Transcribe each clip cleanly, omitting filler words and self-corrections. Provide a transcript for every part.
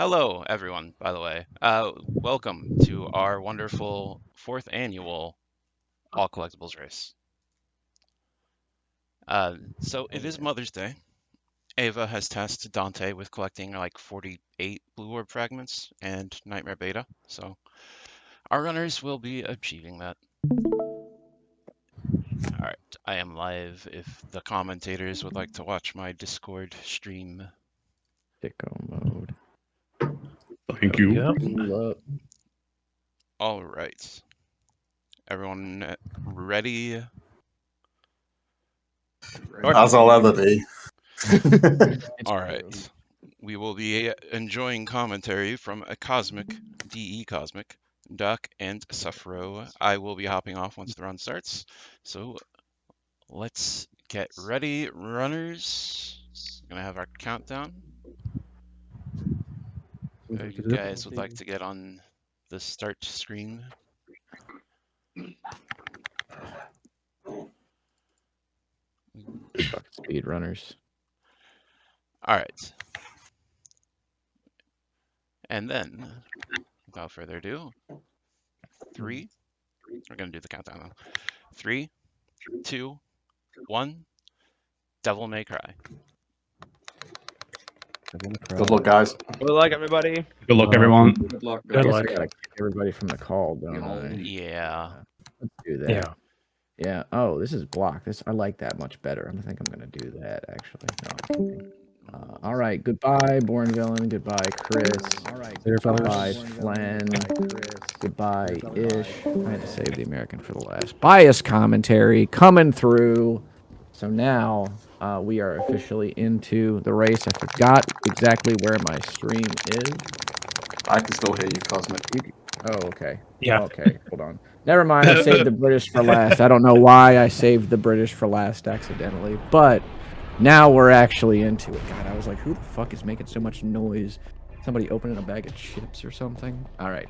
Hello, everyone, by the way. Welcome to our wonderful 4th annual All Collectibles race. So it is Mother's Day. Ava has tasked Dante with collecting like 48 Blue Orb fragments and Nightmare Beta, so our runners will be achieving that. Alright, I am live if the commentators would like to watch my Discord stream. Sicko mode. Thank you. Yep. Alright. Everyone ready? As I'll ever be. All right. We will be enjoying commentary from a Cosmic, DE Cosmic, Duck, and Suffro. I will be hopping off once the run starts. So let's get ready, runners. Gonna have our countdown. If you guys would like to get on the start screen. Speedrunners. All right. And then, without further ado, we're gonna do the countdown now. 3, 2, 1. Devil May Cry. Good luck, guys. Good luck, everybody. Good luck, everyone. Good luck. Good luck. I gotta kick everybody from the call, don't I? Yeah. Let's do that. Yeah. Yeah. Oh, this is block. I like that much better. I think I'm gonna do that actually. No, I'm kidding. All right. Goodbye, Born Villain. Goodbye, Chris. All right. Goodbye, Flen. Goodbye, Ish. I had to save the American for the last. Bias commentary coming through. So now we are officially into the race. I forgot exactly where my stream is. I can still hear you, Cosmic. Oh, okay. Yeah. Okay, hold on. Never mind. I saved the British for last. I don't know why I saved the British for last accidentally, but now we're actually into it. God, I was like, who the fuck is making so much noise? Somebody opening a bag of chips or something? All right.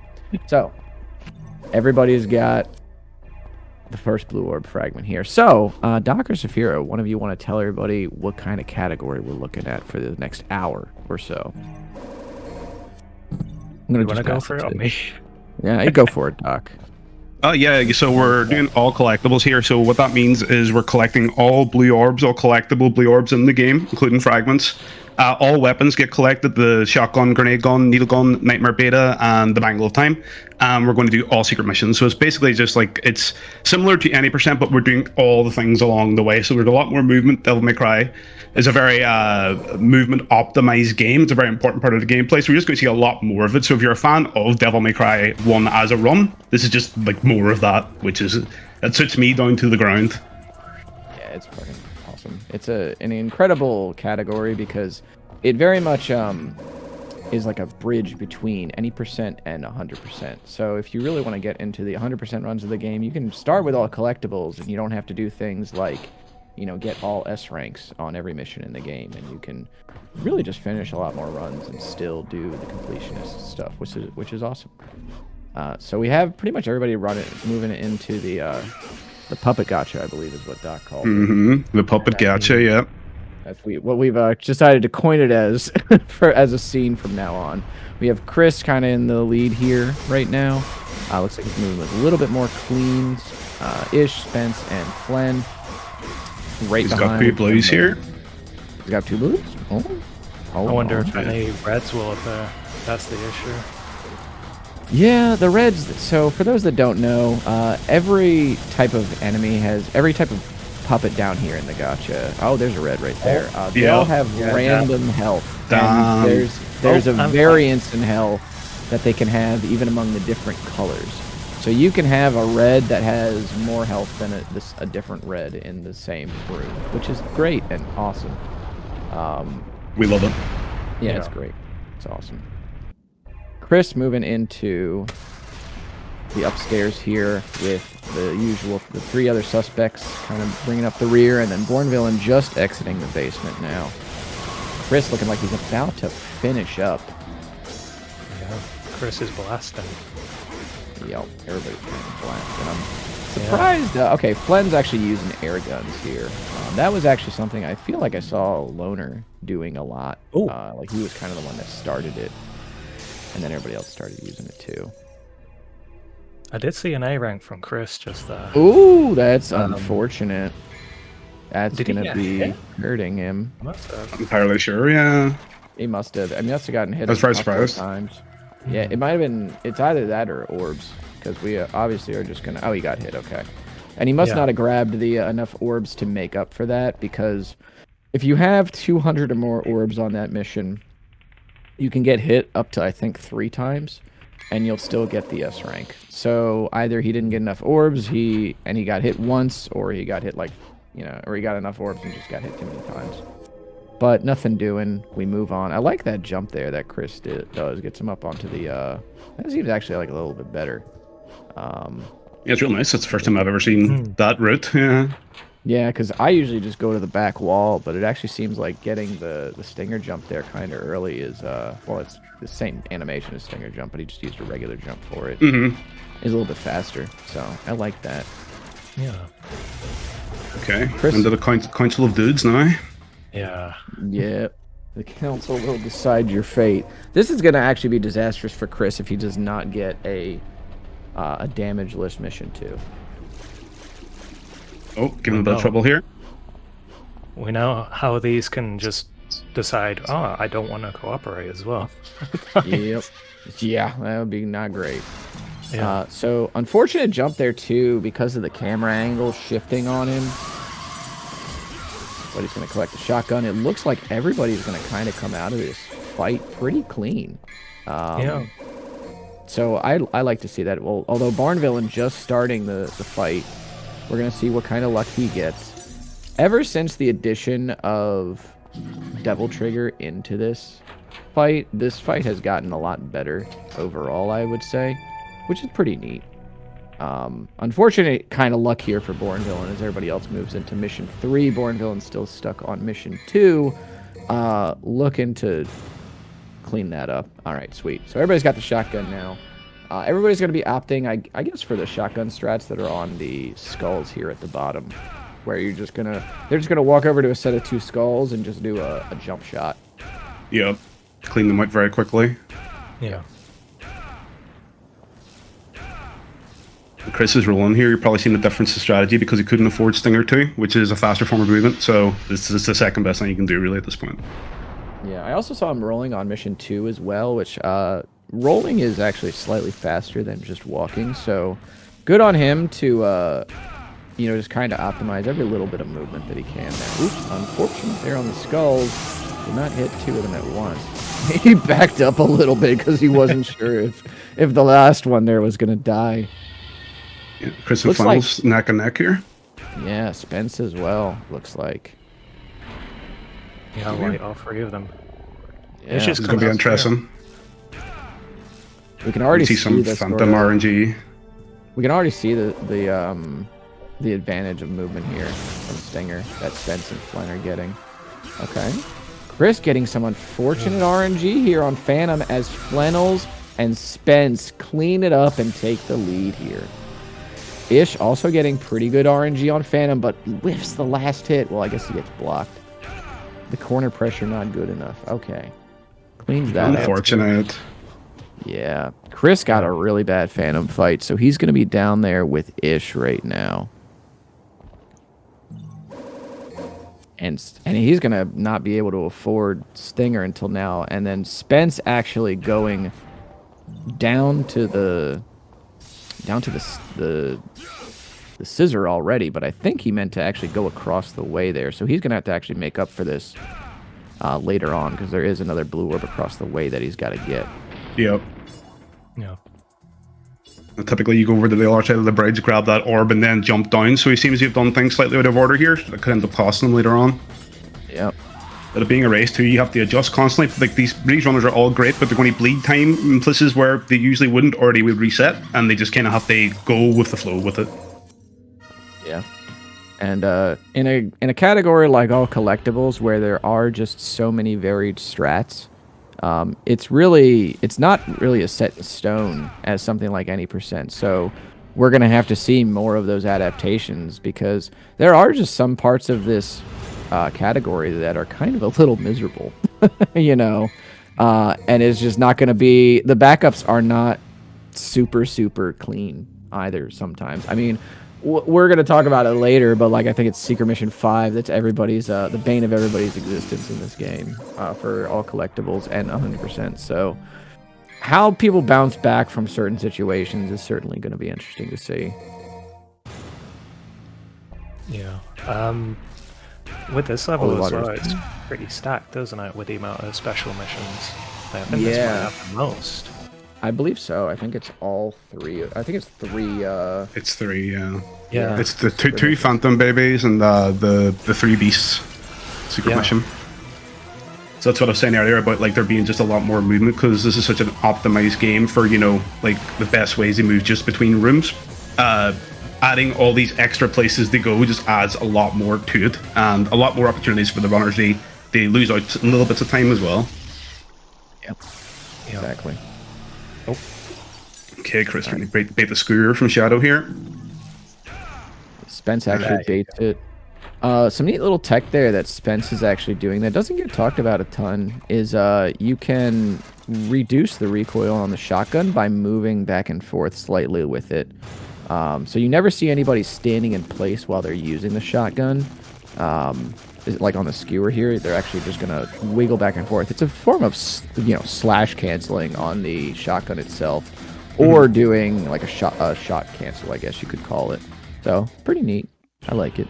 So, everybody's got the first Blue Orb fragment here. So, Doc or Saphira, one of you want to tell everybody what kind of category we're looking at for the next hour or so? I'm gonna You want to go for it? Me. Yeah, you go for it, Doc. Yeah, so we're doing all collectibles here. So what that means is we're collecting all blue orbs, all collectible blue orbs in the game, including fragments. All weapons get collected: the shotgun, grenade gun, needle gun, nightmare beta, and the bangle of time. We're going to do all secret missions. So it's basically just like, it's similar to any %, but we're doing all the things along the way. So there's a lot more movement. Devil May Cry is a very movement optimized game. It's a very important part of the gameplay. So we're just going to see a lot more of it. So if you're a fan of Devil May Cry 1 as a run, this is just like more of that, that suits me down to the ground. Yeah, it's fucking awesome. It's an incredible category because it very much is like a bridge between any % and 100%. So if you really want to get into the 100% runs of the game, you can start with all collectibles and you don't have to do things like, you know, get all S ranks on every mission in the game, and you can really just finish a lot more runs and still do the completionist stuff, which is awesome. So we have pretty much everybody moving into the puppet gacha, I believe is what Doc called it. The puppet gacha, yeah. That's what we've decided to coin it as as a scene from now on. We have Chris kind of in the lead here right now. Looks like he's moving with a little bit more cleans. Ish, Spence, and Flen. Right He's behind. got 2 blues here. He's got 2 blues? Oh. I wonder if any reds will appear. That's the issue. Yeah, the reds. So for those that don't know, every type of enemy has every type of puppet down here in the gacha. Oh, there's a red right there. They all have random health. And there's a variance in health that they can have even among the different colors. So you can have a red that has more health than a different red in the same room, which is great and awesome. We love it. Yeah, it's great. It's awesome. Chris moving into the upstairs here with the 3 other suspects kind of bringing up the rear, and then Born Villain just exiting the basement now. Chris looking like he's about to finish up. Yeah, Chris is blasting. Yep, everybody's kind of blasting. I'm surprised. Okay, Flen's actually using air guns here. That was actually something I feel like I saw Loner doing a lot. Like he was kind of the one that started it. and then everybody else started using it too. I did see an A rank from Chris just there. Ooh, that's unfortunate. That's did he gonna get be hit? hurting him. Must have. Not entirely sure. Yeah. He must have. I mean, he must have gotten hit I was a very couple of surprised. times. Yeah, it might have been. It's either that or orbs, because we obviously are just gonna. Oh, he got hit. Okay, and he must Yeah. not have grabbed the enough orbs to make up for that, because if you have 200 or more orbs on that mission, you can get hit up to I think 3 times, and you'll still get the S rank. So either he didn't get enough orbs, he got hit once, or he got hit like, or he got enough orbs and just got hit too many times. But nothing doing. We move on. I like that jump there that Chris does. Gets him up onto the. That seems actually like a little bit better. Yeah, it's real nice. It's the first time I've ever seen that route. Yeah. Yeah, because I usually just go to the back wall, but it actually seems like getting the Stinger jump there kind of early is well, it's the same animation as Stinger jump, but he just used a regular jump for it. Mm-hmm. Is a little bit faster, so I like that. Yeah. Okay. Chris- Into the Council of Dudes now. Yeah. Yep. The council will decide your fate. This is going to actually be disastrous for Chris if he does not get a damage list mission too. Oh, giving him a bit of trouble here. We know how these can just decide, oh, I don't want to cooperate as well. Yep. Yeah, that would be not great. Yeah. So unfortunate jump there too because of the camera angle shifting on him. But he's going to collect the shotgun. It looks like everybody's going to kind of come out of this fight pretty clean. Yeah. So I like to see that. Well, although Barnvillain just starting the fight, we're going to see what kind of luck he gets. Ever since the addition of Devil Trigger into this fight has gotten a lot better overall, I would say, which is pretty neat. Unfortunate kind of luck here for Bornvillain as everybody else moves into mission 3. Bornvillain's still stuck on mission 2, looking to clean that up. All right, sweet. So everybody's got the shotgun now. Everybody's going to be opting, I guess, for the shotgun strats that are on the skulls here at the bottom, where they're just gonna walk over to a set of 2 skulls and just do a jump shot. Yep. Clean them out very quickly. Yeah. Chris is rolling here. You've probably seen the difference in strategy because he couldn't afford Stinger 2, which is a faster form of movement. So this is the second best thing you can do, really, at this point. Yeah, I also saw him rolling on mission 2 as well, which rolling is actually slightly faster than just walking. So good on him to just kind of optimize every little bit of movement that he can there. Oops, unfortunate there on the skulls. Did not hit 2 of them at once. He backed up a little bit because he wasn't sure if the last one there was going to die. Yeah, Chris and Flennils neck and neck here. Yeah, Spence as well, looks like. Yeah, light all 3 of them. Yeah. It's just It's going to be interesting. We can already see some the Phantom sort of- RNG. We can already see the advantage of movement here from Stinger that Spence and Flynn are getting. Okay. Chris getting some unfortunate RNG here on Phantom as Flennils and Spence clean it up and take the lead here. Ish also getting pretty good RNG on Phantom, but whiffs the last hit. Well, I guess he gets blocked. The corner pressure not good enough. Okay. Cleans that up. Unfortunate. Yeah. Chris got a really bad Phantom fight, so he's going to be down there with Ish right now. And he's going to not be able to afford Stinger until now. And then Spence actually going down to the scissor already, but I think he meant to actually go across the way there. So he's going to have to actually make up for this later on, because there is another blue orb across the way that he's got to get. Yep. Yeah. And typically, you go over to the other side of the bridge, grab that orb, and then jump down. So he seems to have done things slightly out of order here. That could end up costing him later on. Yep. But it being a race too, you have to adjust constantly. Like these runners are all great, but they're going to bleed time in places where they usually wouldn't, or they would reset, and they just kind of have to go with the flow with it. Yeah. And in a category like All Collectibles, where there are just so many varied strats, it's not really a set in stone as something like any percent. So we're going to have to see more of those adaptations, because there are just some parts of this category that are kind of a little miserable. And it's just not going to be, the backups are not super clean either sometimes. I mean, we're going to talk about it later, but like I think it's Secret Mission 5 that's everybody's the bane of everybody's existence in this game for all collectibles and 100%. So how people bounce back from certain situations is certainly going to be interesting to see. Yeah. With this level as well, it's pretty stacked, isn't it, with the amount of special missions? I think this might have the most. I believe so. I think it's all three. I think it's three. It's three, yeah. Yeah. It's the two Phantom Babies and the three Beasts secret mission. So that's what I was saying earlier about like there being just a lot more movement because this is such an optimized game for, you know, like the best ways to move just between rooms. Adding all these extra places to go just adds a lot more to it and a lot more opportunities for the runners. They lose out in little bits of time as well. Yep. Exactly. Oh. Okay, Chris, can you bait the skewer from Shadow here? Spence actually baits it. Some neat little tech there that Spence is actually doing that doesn't get talked about a ton is you can reduce the recoil on the shotgun by moving back and forth slightly with it. So you never see anybody standing in place while they're using the shotgun. Like on the skewer here, they're actually just going to wiggle back and forth. It's a form of, you know, slash canceling on the shotgun itself, or doing like a shot cancel, I guess you could call it. So pretty neat. I like it.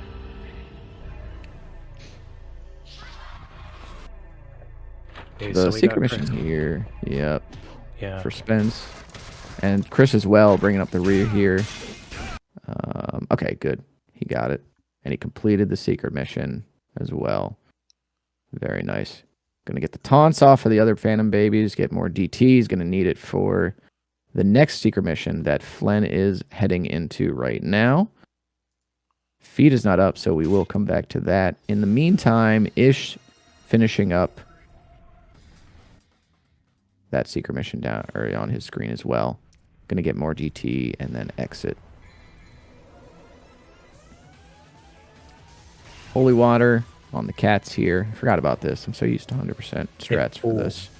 Okay, The so we secret got mission Chris. here, yep, Yeah. for Spence. And Chris as well, bringing up the rear here. Okay, good. He got it. And he completed the secret mission as well. Very nice. Going to get the taunts off for the other Phantom Babies, get more DTs. Going to need it for the next secret mission that Flenn is heading into right now. Feed is not up, so we will come back to that. In the meantime, Ish finishing up that secret mission down or on his screen as well. Going to get more DT and then exit. Holy water on the cats here. Forgot about this. I'm so used to 100% strats for this.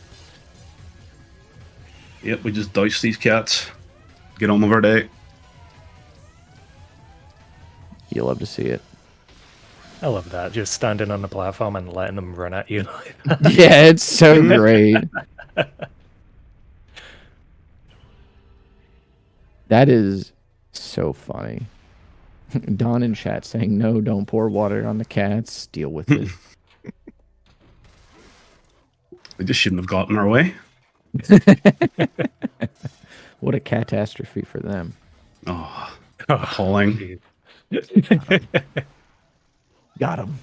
Yep, we just douse these cats. Get on with our day. You'll love to see it. I love that. Just standing on the platform and letting them run at you. Yeah, it's so great. That is so funny. Don in chat saying, no, don't pour water on the cats. Deal with it. We just shouldn't have gotten our way. What a catastrophe for them. Oh, appalling. Got him.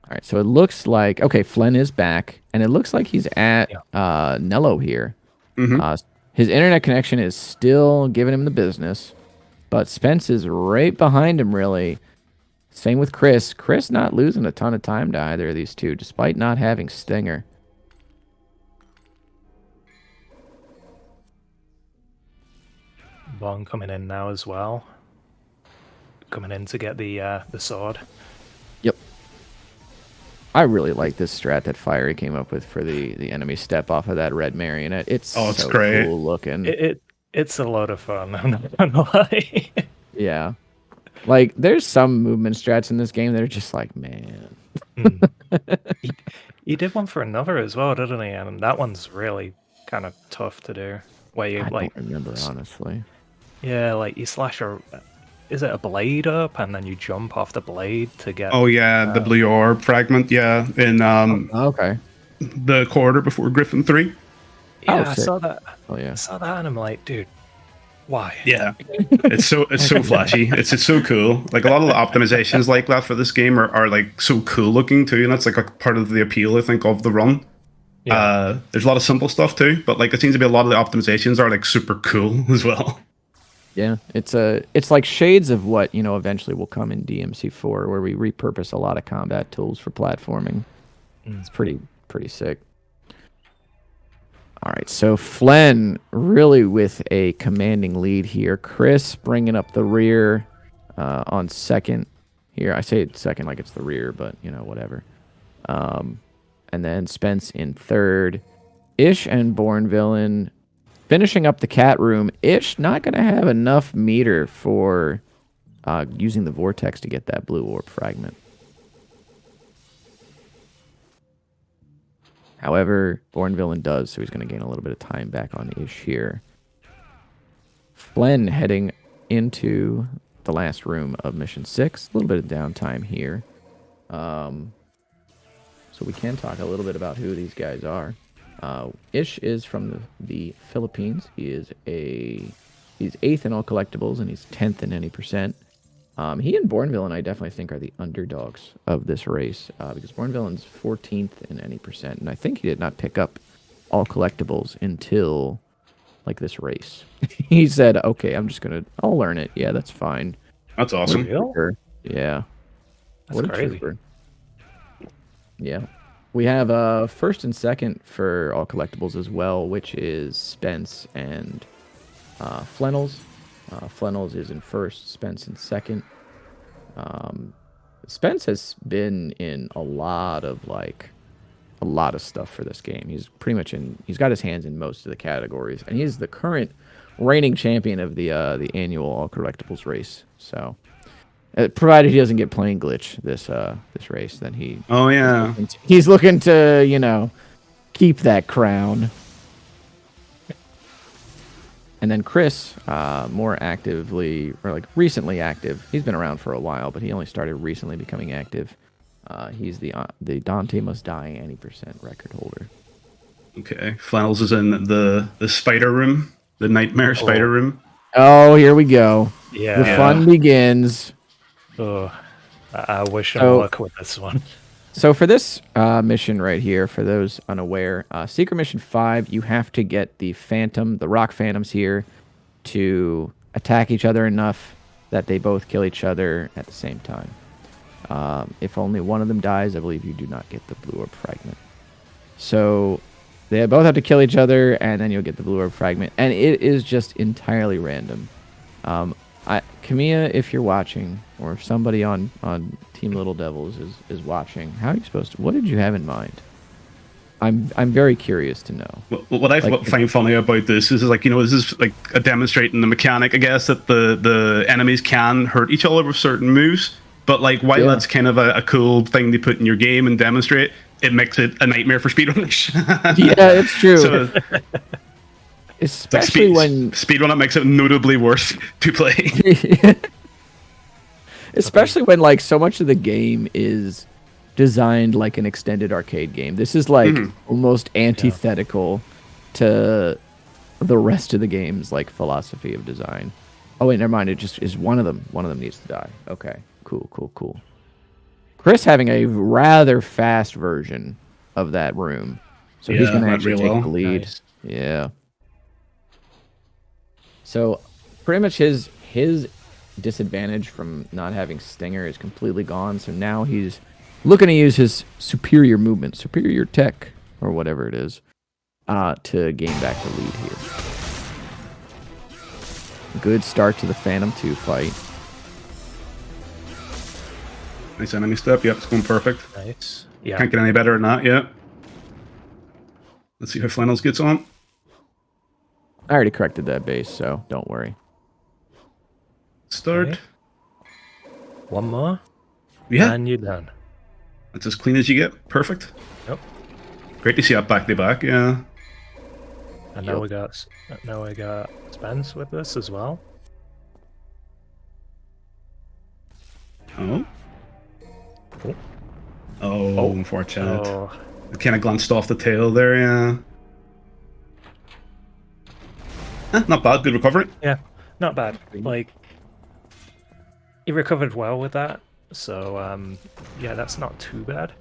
All right, so it looks like, okay, Flenn is back, and it looks like he's at Nello here. His internet connection is still giving him the business, but Spence is right behind him, really. Same with Chris. Chris not losing a ton of time to either of these two, despite not having Stinger. Bong coming in now as well. Coming in to get the sword. Yep. I really like this strat that Fiery came up with for the enemy step off of that red marionette. It's so great. Cool looking. It's a lot of fun, I'm not gonna lie. Yeah. Like, there's some movement strats in this game that are just like, man. He did one for another as well, didn't he? And that one's really kind of tough to do. Where you I like don't remember, honestly. Yeah, like you slash is it a blade up and then you jump off the blade to get Oh yeah, the blue orb fragment, yeah. In okay. the corridor before Griffin 3. Yeah, Oh, I sick. saw that. Oh yeah. I saw that and I'm like, dude, why? Yeah. It's so flashy. It's so cool. Like a lot of the optimizations like that for this game are like so cool looking too, and that's like a part of the appeal I think of the run. Yeah. There's a lot of simple stuff too, but like it seems to be a lot of the optimizations are like super cool as well. Yeah, it's like shades of what, you know, eventually will come in DMC4, where we repurpose a lot of combat tools for platforming. It's pretty sick. All right, so Flenn really with a commanding lead here. Chris bringing up the rear on second here. I say second like it's the rear, but, you know, whatever. and then Spence in third. Ish and Born Villain finishing up the cat room. Ish not going to have enough meter for using the vortex to get that blue orb fragment. However, Born Villain does, so he's going to gain a little bit of time back on Ish here. Flen heading into the last room of Mission 6. A little bit of downtime here. So we can talk a little bit about who these guys are. Ish is from the Philippines. He's 8th in All Collectibles, and he's 10th in any percent. He and Born Villain, I definitely think, are the underdogs of this race, because Born Villain's 14th in any percent, and I think he did not pick up All Collectibles until, like, this race. He said, okay, I'll learn it. Yeah, that's fine. That's awesome. Yeah. That's crazy. Trooper. Yeah. We have first and second for All Collectibles as well, which is Spence and Flennils. Flennils is in first, Spence in second. Spence has been in a lot of stuff for this game. He's pretty much he's got his hands in most of the categories, and he's the current reigning champion of the annual All Collectibles race. So, provided he doesn't get playing glitch this race, then he's looking to keep that crown. And then Chris, more actively, or like recently active. He's been around for a while, but he only started recently becoming active. He's the Dante Must Die any percent record holder. Okay, Flannels is in the spider room, the nightmare spider room. Oh, here we go. Yeah, the fun begins. Oh, I wish I luck with this one. So for this mission right here, for those unaware, Secret Mission 5, you have to get the Rock Phantoms here to attack each other enough that they both kill each other at the same time. If only one of them dies, I believe you do not get the blue orb fragment. So they both have to kill each other, and then you'll get the blue orb fragment. And it is just entirely random. Camilla, if you're watching, or if somebody on Team Little Devils is watching, how are you supposed to? What did you have in mind? I'm very curious to know. What I find funny about this is this is like a demonstrating the mechanic, I guess, that the enemies can hurt each other with certain moves. But while that's kind of a cool thing to put in your game and demonstrate, it makes it a nightmare for speedrunners. Yeah, it's true. So, especially when speedrun, it makes it notably worse to play. Especially when so much of the game is designed like an extended arcade game. This is almost antithetical to the rest of the game's philosophy of design. Oh wait, never mind. It just is one of them. One of them needs to die. Okay, cool. Chris having a rather fast version of that room, so he's going to actually take the lead. Nice. Yeah. So pretty much his disadvantage from not having Stinger is completely gone. So now he's looking to use his superior movement, superior tech, or whatever it is, to gain back the lead here. Good start to the Phantom 2 fight. Nice enemy step. Yep, it's going perfect. Nice. Yeah. Can't get any better than that. Yeah. Let's see how Flannels gets on. I already corrected that base, so don't worry. Start. Okay. One more. Yeah. And you're done. That's as clean as you get. Perfect. Yep. Great to see that back to back. Yeah. And now we got Spence with us as well. Oh. Oh, unfortunate. Oh. I kind of glanced off the tail there. Yeah. Not bad. Good recovery. Yeah, not bad. He recovered well with that. So, yeah, that's not too bad.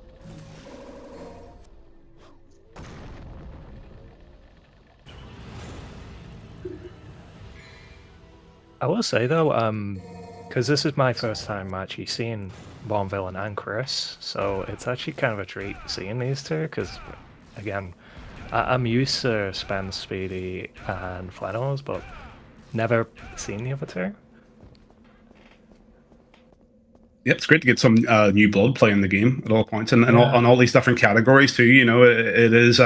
I will say, though, because this is my first time actually seeing Born Villain and Chris, so it's actually kind of a treat seeing these two, because, again, I'm used to Spence, Speedy, and Flennils, but never seen the other two. Yeah, it's great to get some new blood playing the game at all points, and on all these different categories too. You know, it is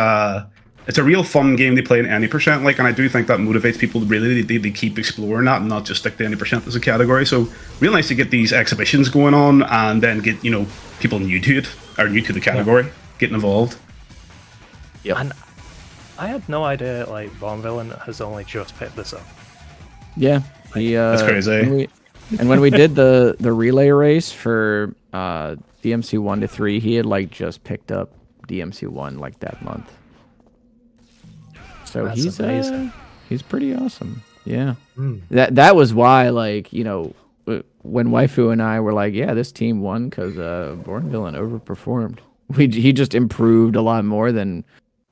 it's a real fun game to play in any percent. Like, and I do think that motivates people to really they keep exploring that and not just stick to any percent as a category. So, real nice to get these exhibitions going on, and then get people new to it or new to the category getting involved. Yeah, and I had no idea like Born Villain has only just picked this up. Yeah, that's crazy. When we did the relay race for DMC 1 to 3, he had like just picked up DMC 1 like that month. So That's amazing. He's pretty awesome. Yeah. That was why, like, when Waifu and I were like, yeah, this team won because Born Villain overperformed. He just improved a lot more than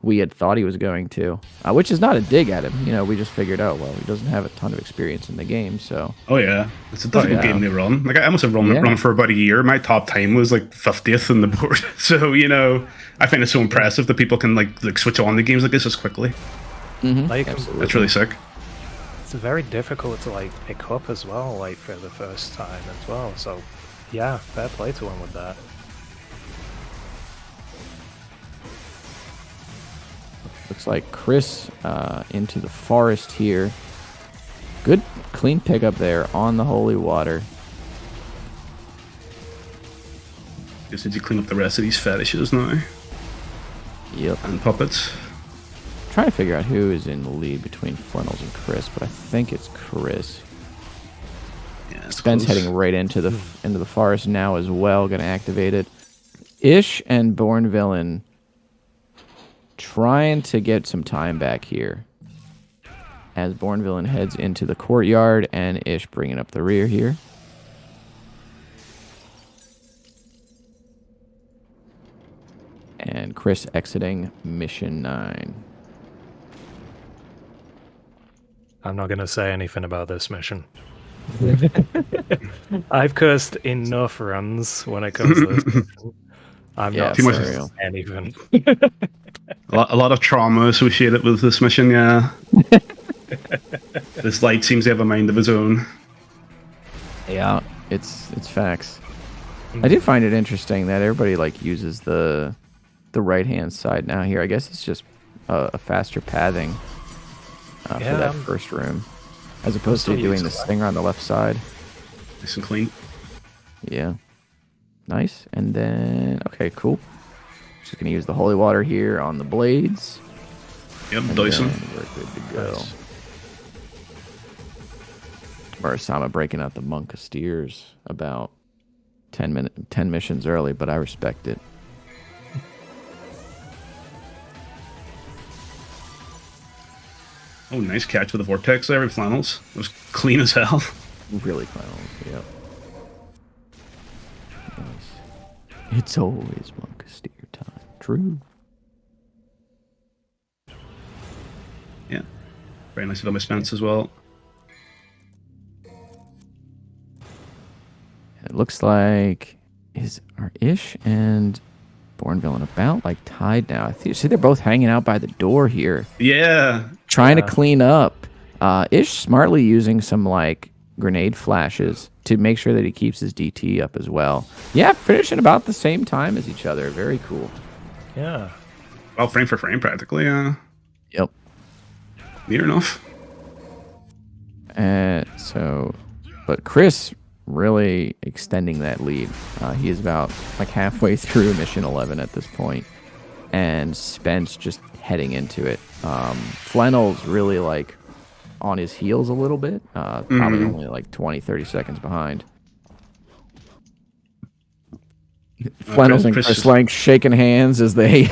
we had thought he was going to, which is not a dig at him. We just figured out, well, he doesn't have a ton of experience in the game, so. Oh yeah, it's a difficult game to run. Like, I must have run for about a year. My top time was like 50th on the board. So I find it so impressive that people can like switch on the games like this as quickly. Like, That's really sick. It's very difficult to like pick up as well, like for the first time as well. So yeah, fair play to him with that. Looks like Chris into the forest here. Good clean pickup there on the holy water. Just need to clean up the rest of these fetishes now. Yep. And puppets. Trying to figure out who is in the lead between Flennils and Chris, but I think it's Chris. Yeah, Spence heading right into the forest now as well. Going to activate it. Ish and Born Villain trying to get some time back here as Born Villain heads into the courtyard, and Ish bringing up the rear here. And Chris exiting mission 9. I'm not going to say anything about this mission. I've cursed enough runs when it comes to this mission. I'm not saying anything. A lot of trauma associated with this mission, yeah. This light seems to have a mind of its own. Yeah, it's facts. I do find it interesting that everybody like uses the right hand side now here. I guess it's just a faster pathing for that first room, as opposed to doing the stinger on the left side. Nice and clean. Yeah, nice. And then cool. Just gonna use the holy water here on the blades. Yep, Dyson. We're good to go. Murasama breaking out the monk of steers about 10 missions early, but I respect it. Oh, nice catch with the vortex there with Flennils. It was clean as hell. Really Flennils, yep. Nice. It's always monk of steer time. True. Yeah. Very nice of Spence as well. It looks like are Ish and Born Villain about like tied now. I see they're both hanging out by the door here. Yeah. Trying to clean up. Ish smartly using some like grenade flashes to make sure that he keeps his DT up as well. Yeah, finishing about the same time as each other. Very cool. Yeah. Well, frame for frame practically, yeah. Yep. Near enough. But Chris really extending that lead. He is about like halfway through mission 11 at this point, and Spence just heading into it. Flennils really like on his heels a little bit, probably only like 20-30 seconds behind. Flennils and ChrisLink shaking hands as they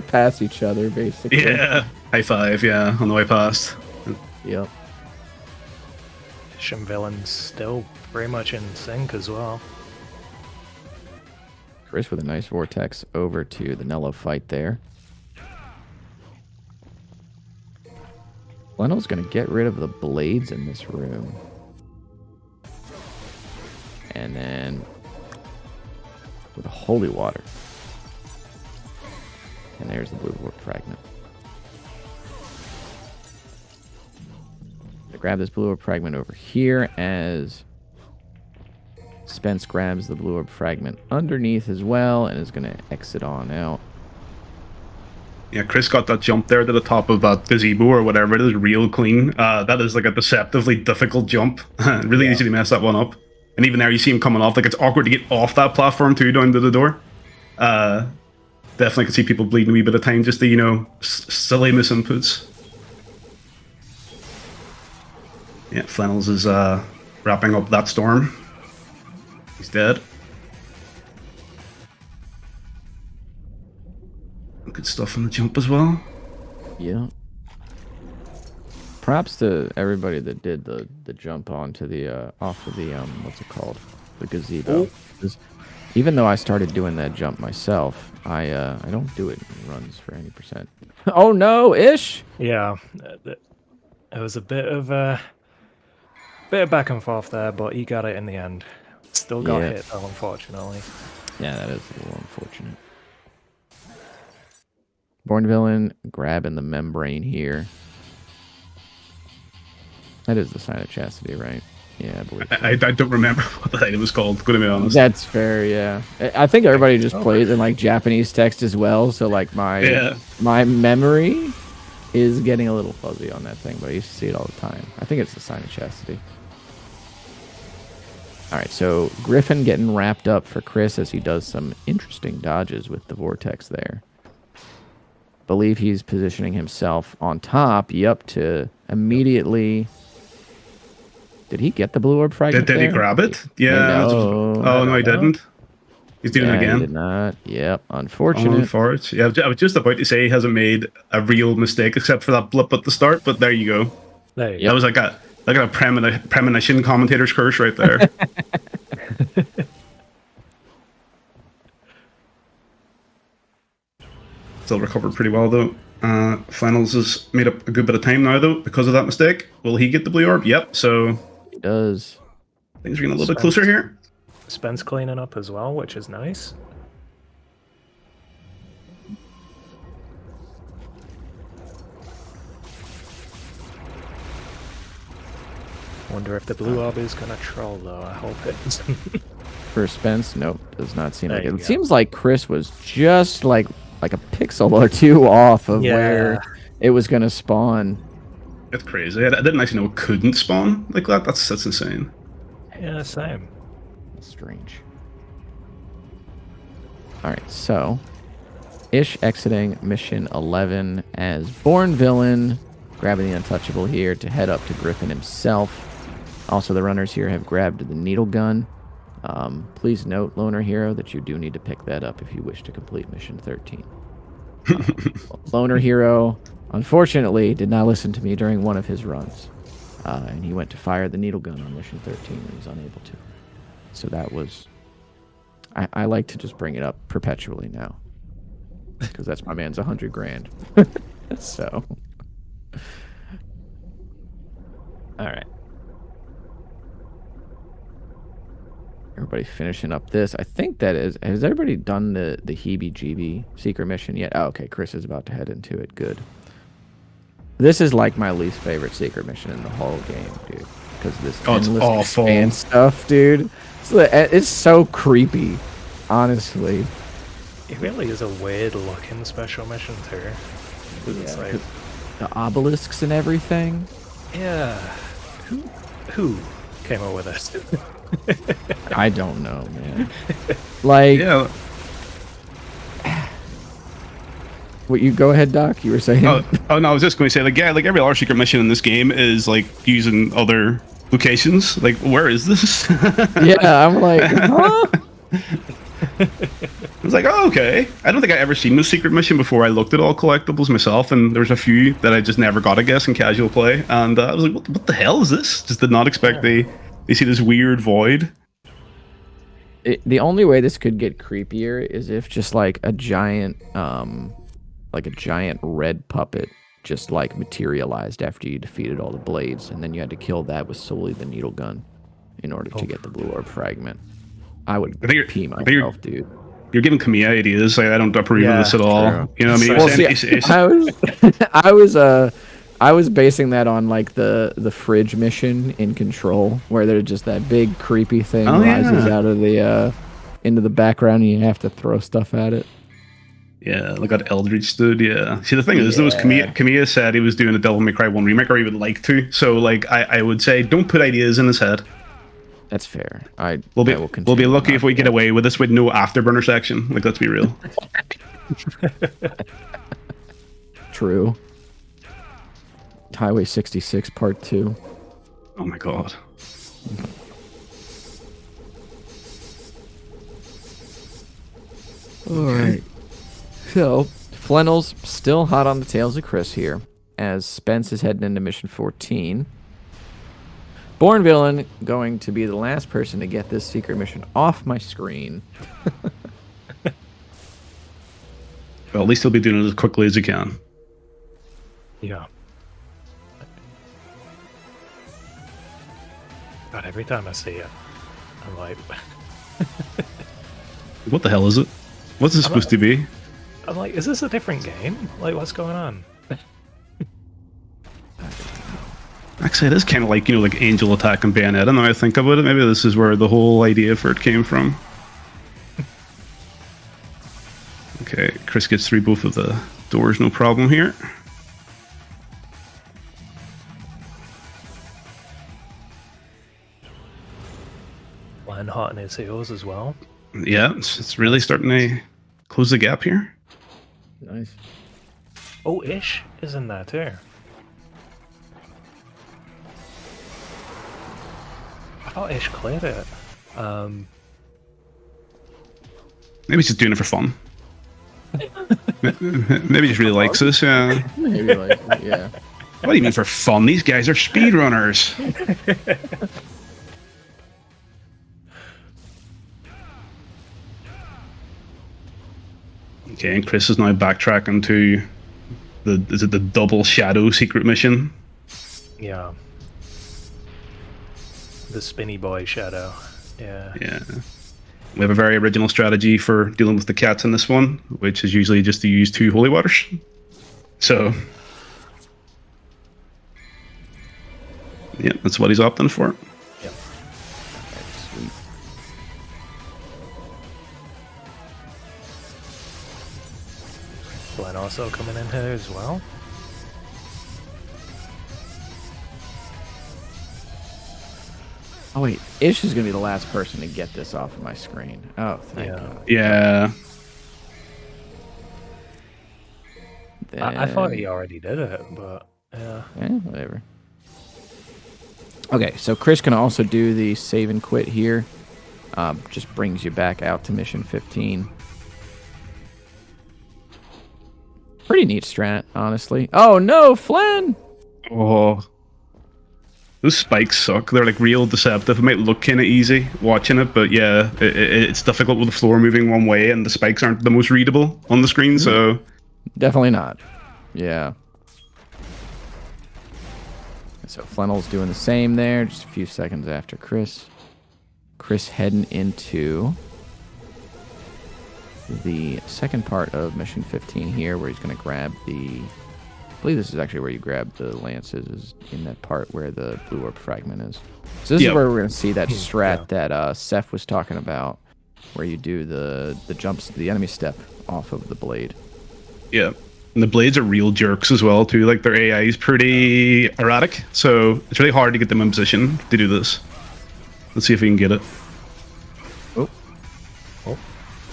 pass each other, basically. Yeah, high five, yeah, on the way past. Yep. Ish and Villain's still very much in sync as well. Chris with a nice vortex over to the Nello fight there. Flennil's going to get rid of the blades in this room. And then with a holy water. And there's the blue warp fragment. I grab this blue warp fragment over here as Spence grabs the blue orb fragment underneath as well and is going to exit on out. Yeah, Chris got that jump there to the top of that gazebo or whatever it is real clean. That is like a deceptively difficult jump. Really easy to mess that one up. And even there, you see him coming off. Like, it's awkward to get off that platform too, down to the door. Definitely could see people bleeding a wee bit of time just to, you know, silly misinputs. Yeah, Flennils is wrapping up that storm. He's dead. Good stuff on the jump as well. Yeah. Props to everybody that did the jump onto the off of the what's it called, the gazebo. Even though I started doing that jump myself, I don't do it in runs for any percent. Oh no, Ish. Yeah, it was a bit of back and forth there, but he got it in the end. Still got hit though, unfortunately. Yeah, that is a little unfortunate. Born Villain grabbing the membrane here. That is the sign of chastity, right? Yeah, I believe so. I don't remember what the item was called, to be honest. That's fair, yeah. I think everybody just plays in like Japanese text as well, so like my memory is getting a little fuzzy on that thing, but I used to see it all the time. I think it's the sign of chastity. Alright, so Griffin getting wrapped up for Chris as he does some interesting dodges with the vortex there. Believe he's positioning himself on top, to immediately... Did he get the blue orb fragment Did he grab it? Yeah. No. Oh, no, he didn't. He's doing it again. He did not. Yep, unfortunate. Yeah, I was just about to say he hasn't made a real mistake except for that blip at the start, but there you go. There you go. That was like a premonition commentator's curse right there. Still recovered pretty well, though. Flennils has made up a good bit of time now, though, because of that mistake. Will he get the blue orb? Yep, so... He does. Things are getting a little bit closer here. Spence cleaning up as well, which is nice. Wonder if the blue orb is gonna troll, though. I hope it isn't. For Spence, nope, does not seem like it. There It seems like Chris was just like a pixel or two off of where it was going to spawn. That's crazy. I didn't actually know it couldn't spawn like that. That's insane. Yeah, same. Strange. Alright, so Ish exiting mission 11 as Born Villain, grabbing the Untouchable here to head up to Griffin himself. Also, the runners here have grabbed the needle gun. Please note, Loner Hero, that you do need to pick that up if you wish to complete mission 13. Loner Hero, unfortunately, did not listen to me during one of his runs. And he went to fire the needle gun on mission 13 and was unable to. So that was... I like to just bring it up perpetually now. Because that's my man's 100 grand. So... Alright. Everybody finishing up this. I think that is... Has everybody done the heebie-jeebie secret mission yet? Oh, okay. Chris is about to head into it. Good. This is like my least favorite secret mission in the whole game, dude. Because this endless expand stuff, dude. It's so creepy, honestly. It really is a weird-looking special mission, too. It's like... The obelisks and everything. Yeah. Who came up with this? I don't know, man. Like, yeah. What, you go ahead, Doc? You were saying? Oh no, I was just going to say, like, yeah, like every other secret mission in this game is like using other locations. Like, where is this? Yeah, I'm like, huh? I was like, oh, okay. I don't think I ever seen this secret mission before I looked at All Collectibles myself, and there was a few that I just never got, I guess, in casual play. And I was like, what the hell is this? Just did not expect they see this weird void. The only way this could get creepier is if just like a giant red puppet just like materialized after you defeated all the blades, and then you had to kill that with solely the needle gun in order to get the blue orb fragment. I would pee myself, dude. You're giving Kamiya ideas. Like, I don't approve of this at all. True. You know what I mean? Well, I was basing that on like the fridge mission in Control, where there's just that big creepy thing rises out of the into the background, and you have to throw stuff at it. Yeah, like that Eldritch dude. Yeah. See, the thing is, there was Kamiya said he was doing a Devil May Cry 1 remake, or he would like to. So, like, I would say, don't put ideas in his head. That's fair. We'll be lucky if we get away with this with no afterburner section. Like, let's be real. True. Highway 66 Part 2. Oh my god. Alright. So, Flennils still hot on the tails of Chris here, as Spence is heading into mission 14. Born Villain going to be the last person to get this secret mission off my screen. Well, at least he'll be doing it as quickly as he can. Yeah. God, every time I see it, I'm like... What the hell is it? What's it supposed to be? I'm like, is this a different game? Like, what's going on? Actually, it is kind of like, you know, like Angel Attack and Bayonetta, now I think about it. Maybe this is where the whole idea for it came from. Okay, Chris gets through both of the doors, no problem here. Flying hot in his heels as well. Yeah, it's really starting to close the gap here. Nice. Oh, Ish is in there too. I thought Ish cleared it. Maybe he's just doing it for fun. Maybe he just really likes this, yeah. Maybe like, yeah. What do you mean for fun? These guys are speedrunners. Okay, and Chris is now backtracking to the double shadow secret mission? Yeah. The spinny boy shadow. Yeah. Yeah. We have a very original strategy for dealing with the cats in this one, which is usually just to use 2 holy waters. So, yeah, that's what he's opting for. Yep. Sweet. Glenn also coming in here as well. Oh wait, Ish is gonna be the last person to get this off of my screen. Oh, thank God. Yeah. Then... I thought he already did it, but yeah. Whatever. Okay, so Chris can also do the save and quit here. Just brings you back out to mission 15. Pretty neat strat, honestly. Oh no, Flenn! Oh. Those spikes suck. They're like real deceptive. It might look kind of easy watching it, but yeah, it's difficult with the floor moving one way and the spikes aren't the most readable on the screen, so... Definitely not. Yeah. So Flennil's doing the same there, just a few seconds after Chris. Chris heading into the second part of mission 15 here, where he's going to grab the... I believe this is actually where you grab the lances, is in that part where the blue orb fragment is. So this is where we're going to see that strat that Seth was talking about, where you do the jumps, the enemy step off of the blade. Yeah. And the blades are real jerks as well, too. Like, their AI is pretty erratic, so it's really hard to get them in position to do this. Let's see if we can get it. Oh. Oh.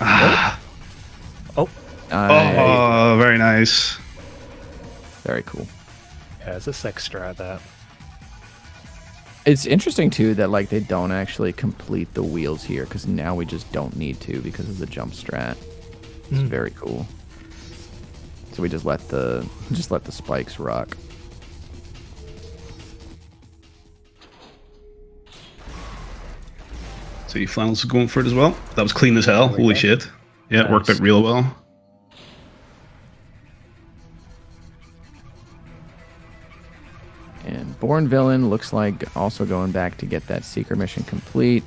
Ah. Oh. Oh, very nice. Very cool. Yeah, it's a sick strat, that. It's interesting, too, that, like, they don't actually complete the wheels here, because now we just don't need to because of the jump strat. It's very cool. So we just let the spikes rock. See, Flannels is going for it as well. That was clean as hell. Holy shit. Yeah, it worked out real well. And Born Villain looks like also going back to get that secret mission complete,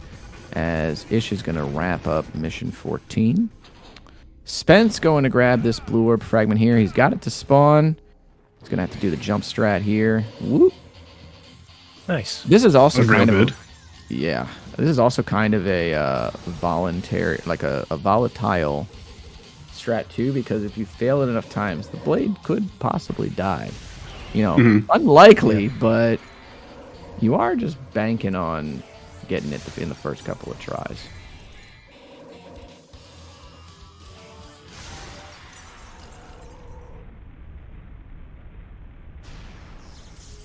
as Ish is going to wrap up mission 14. Spence going to grab this blue orb fragment here. He's got it to spawn. He's It's gonna have to do the jump strat here. Whoop. Nice. This is also That was real kind of good. yeah. This is also kind of a voluntary, like a volatile strat too, because if you fail it enough times, the blade could possibly die. You know, unlikely, but you are just banking on getting it in the first couple of tries.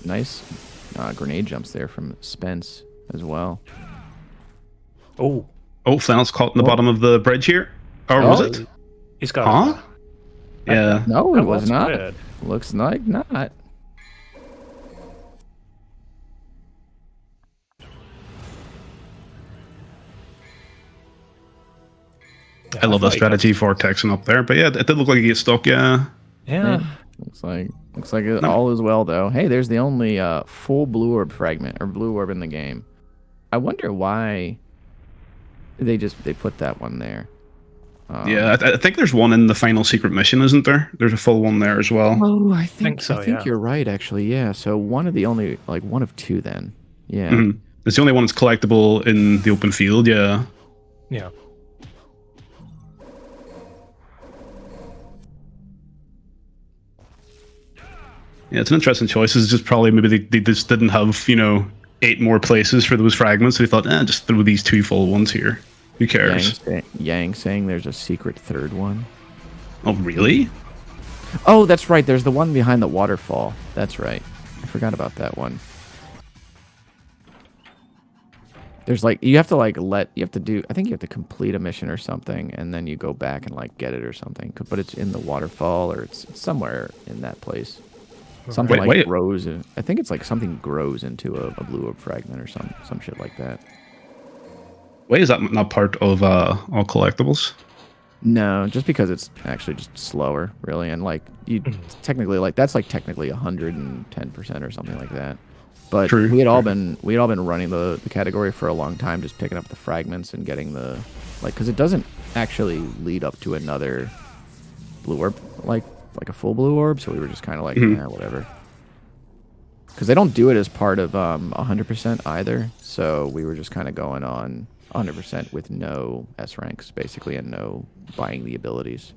Nice grenade jumps there from Spence as well. Oh, Oh, Flennils caught in the bottom of the bridge here. Or was Oh. it? he's got. Huh? Yeah. No, That it was was not. weird. Looks like not. Yeah, I love thought the he got- strategy vortexing up there. But yeah, it did look like he gets stuck, yeah. Yeah. Looks like all is well though. Hey, there's the only full blue orb fragment or blue orb in the game. I wonder why they put that one there. Yeah, I think there's one in the final secret mission, isn't there? There's a full one there as well. Oh, I think so, I think yeah. you're right actually. Yeah. So one of two then. Yeah. Mhm. It's the only one that's collectible in the open field, yeah. Yeah. Yeah, it's an interesting choice. It's just probably maybe they just didn't have, 8 more places for those fragments. So they thought, just throw these 2 full ones here. Who cares? Yang saying there's a secret third one. Oh, really? Oh, that's right. There's the one behind the waterfall. That's right. I forgot about that one. There's you have to I think you have to complete a mission or something, and then you go back and get it or something. But it's in the waterfall or it's somewhere in that place. Something Wait. grows. I think it's something grows into a blue orb fragment or some shit like that. Why is that not part of All Collectibles? No, just because it's actually just slower, really, and you technically that's technically 110% or something like that. But True, we had all been running the category for a long time, just picking up the fragments and getting the because it doesn't actually lead up to another blue orb like a full blue orb, so we were just kind of yeah, whatever. Because they don't do it as part of 100% either, so we were just kind of going on 100% with no S ranks basically and no buying the abilities.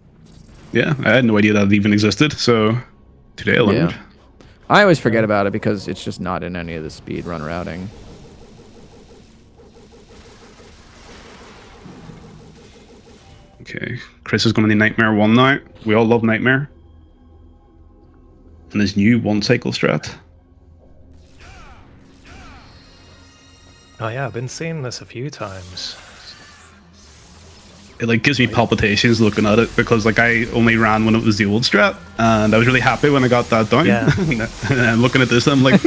Yeah, I had no idea that even existed, so today I learned. Yeah. I always forget about it because it's just not in any of the speedrun routing. Okay, Chris is going to need Nightmare 1 now. We all love Nightmare. And his new 1 cycle strat. Oh yeah, I've been seeing this a few times. It gives me palpitations looking at it because I only ran when it was the old strat, and I was really happy when I got that down. Yeah. And I'm looking at this and I'm like,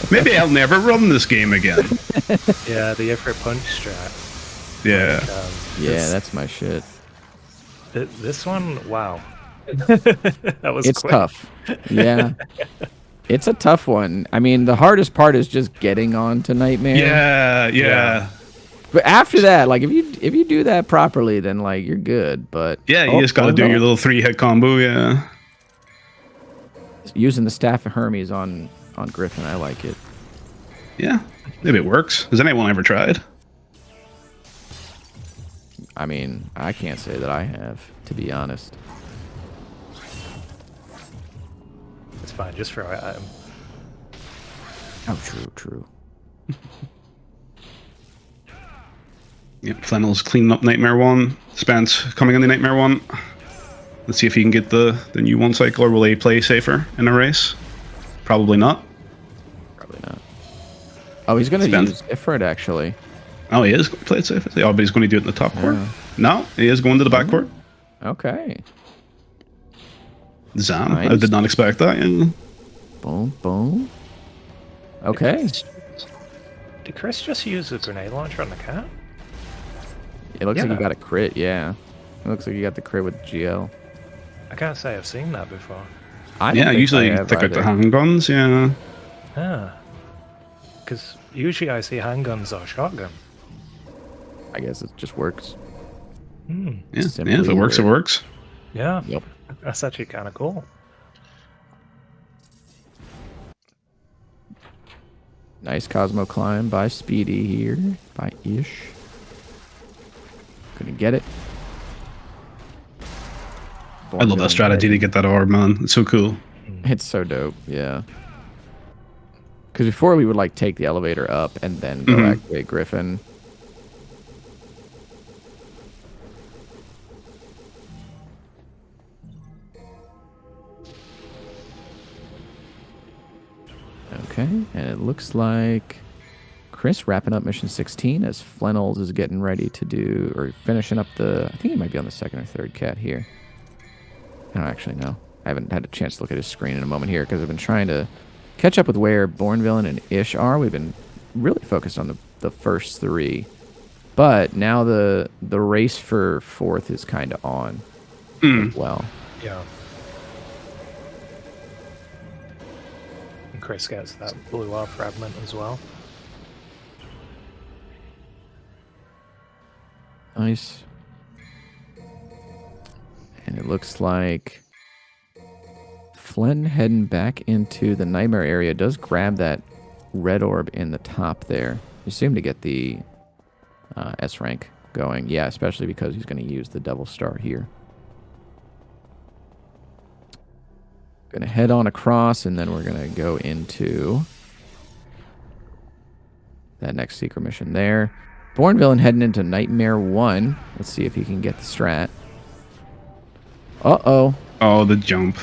maybe I'll never run this game again. Yeah, the Ifrit punch strat. Yeah. Yeah, that's my shit. This one, wow. That was It's quick. tough. Yeah. It's a tough one. I mean, the hardest part is just getting on to Nightmare. Yeah. But after that, if you do that properly, then you're good. But Yeah, you just got to do your little 3-hit combo, yeah. Using the Staff of Hermes on Griffin, I like it. Yeah, maybe it works. Has anyone ever tried? I mean, I can't say that I have, to be honest. It's fine, just throw it at him. Oh, true. Yep, Flennils cleaning up Nightmare 1. Spence coming on the Nightmare 1. Let's see if he can get the new 1 cycle, or will he play safer in a race? Probably not. Probably not. Oh, he's going to use Ifrit, actually. Oh, he is going to play it safe. Oh, but he's going to do it in the top court. Yeah. No, he is going to the back court. Okay. Zam. Nice. I did not expect that. Yeah. Boom. Okay. Did Chris just use a grenade launcher on the cat? It looks like you got a crit, yeah. It looks like you got the crit with GL. I can't say I've seen that before. Yeah, usually take out the handguns, yeah. Ah. Because usually I see handguns or shotgun. I guess it just works. Hmm. Yeah, if it works, it works. Yeah. Yep. That's actually kind of cool. Nice Cosmo climb by Speedy here. By Ish. Couldn't get it. I love that strategy to get that orb, man. It's so cool. It's so dope, yeah. Because before we would like take the elevator up and then go activate Griffin. Okay, and it looks like Chris wrapping up mission 16 as Flennils is getting ready to do, or finishing up the, I think he might be on the second or third cat here. I don't actually know. I haven't had a chance to look at his screen in a moment here because I've been trying to catch up with where Bournevillain and Ish are. We've been really focused on the first three. But now the race for fourth is kind of on as well. Yeah. And Chris gets that blue orb fragment as well. Nice. And it looks like Flynn heading back into the nightmare area does grab that red orb in the top there. You assume to get the S rank going. Yeah, especially because he's going to use the Devil Star here. Going to head on across, and then we're going to go into that next secret mission there. Bournevillain heading into Nightmare 1. Let's see if he can get the strat. Uh-oh. Oh, the jump.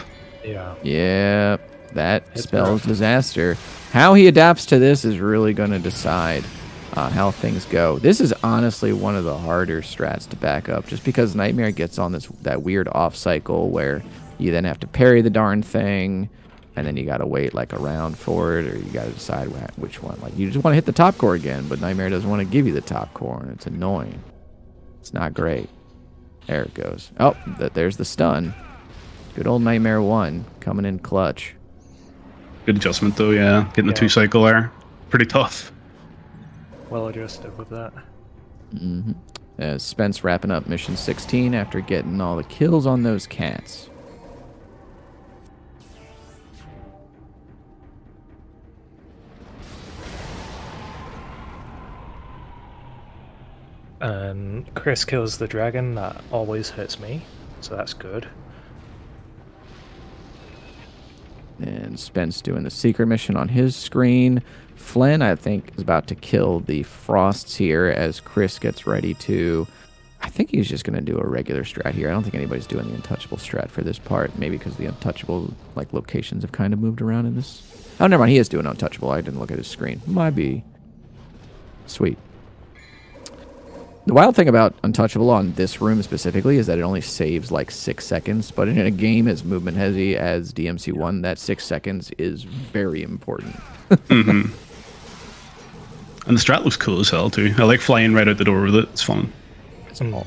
Yeah. Yeah, that It's spells rough. disaster. How he adapts to this is really going to decide how things go. This is honestly one of the harder strats to back up, just because Nightmare gets on that weird off cycle where you then have to parry the darn thing, and then you got to wait like a round for it, or you got to decide which one. Like, you just want to hit the top core again, but Nightmare doesn't want to give you the top core, and it's annoying. It's not great. There it goes. Oh, there's the stun. Good old Nightmare 1 coming in clutch. Good adjustment, though, yeah. Getting the 2 cycle there. Pretty tough. Well adjusted with that. As Spence wrapping up mission 16 after getting all the kills on those cats. And Chris kills the dragon. That always hits me, so that's good. And Spence doing the secret mission on his screen. Flynn, I think, is about to kill the Frosts here as Chris gets ready to... I think he's just going to do a regular strat here. I don't think anybody's doing the Untouchable strat for this part. Maybe because the Untouchable locations have kind of moved around in this. Oh, never mind. He is doing Untouchable. I didn't look at his screen. Might be. Sweet. The wild thing about Untouchable on this room specifically is that it only saves like 6 seconds, but in a game as movement heavy as DMC1, that 6 seconds is very important. And the strat looks cool as hell too. I like flying right out the door with it. It's fun. It's awesome.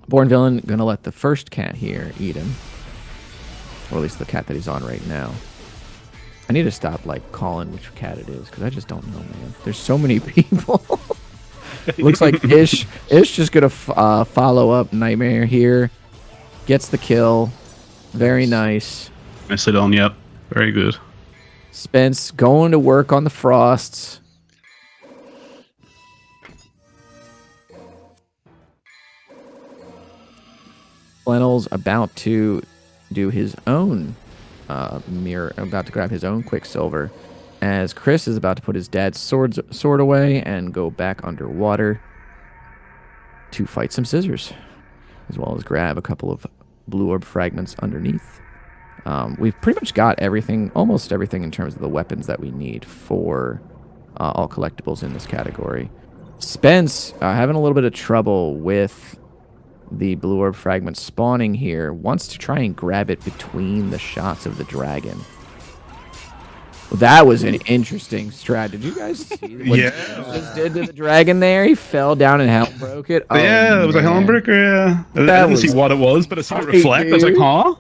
Bournevillain gonna let the first cat here eat him, or at least the cat that he's on right now. I need to stop calling which cat it is because I just don't know, man. There's so many people. Looks like Ish just gonna follow up Nightmare here. Gets the kill. Very nice. Nicely done. Yep. Very good. Spence going to work on the Frosts. Flennils about to do his own mirror, about to grab his own Quicksilver, as Chris is about to put his dad's sword away and go back underwater to fight some scissors, as well as grab a couple of blue orb fragments underneath. We've pretty much got everything, almost everything in terms of the weapons that we need for all collectibles in this category. Spence having a little bit of trouble with the blue orb fragment spawning here, wants to try and grab it between the shots of the dragon. Well, that was an interesting strat. Did you guys see what he just did to the dragon there? He fell down and Helm broke it. Oh, yeah, it was a Helm breaker, yeah. I didn't see what it was, but I saw it reflect. I was like, huh?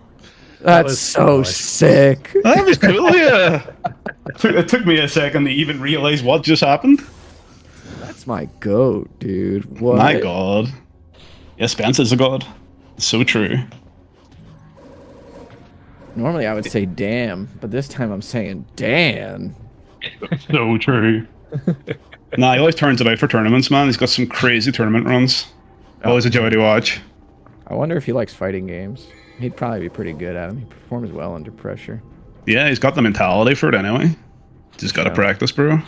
That's so sick. That was cool, yeah. It took me a second to even realize what just happened. That's my goat, dude. What? My god. Yeah, Spence is a god. So true. Normally I would say damn, but this time I'm saying Dan. So true. Nah, he always turns it out for tournaments, man. He's got some crazy tournament runs. Always a joy to watch. I wonder if he likes fighting games. He'd probably be pretty good at them. He performs well under pressure. Yeah, he's got the mentality for it anyway. Just got to practice, bro. All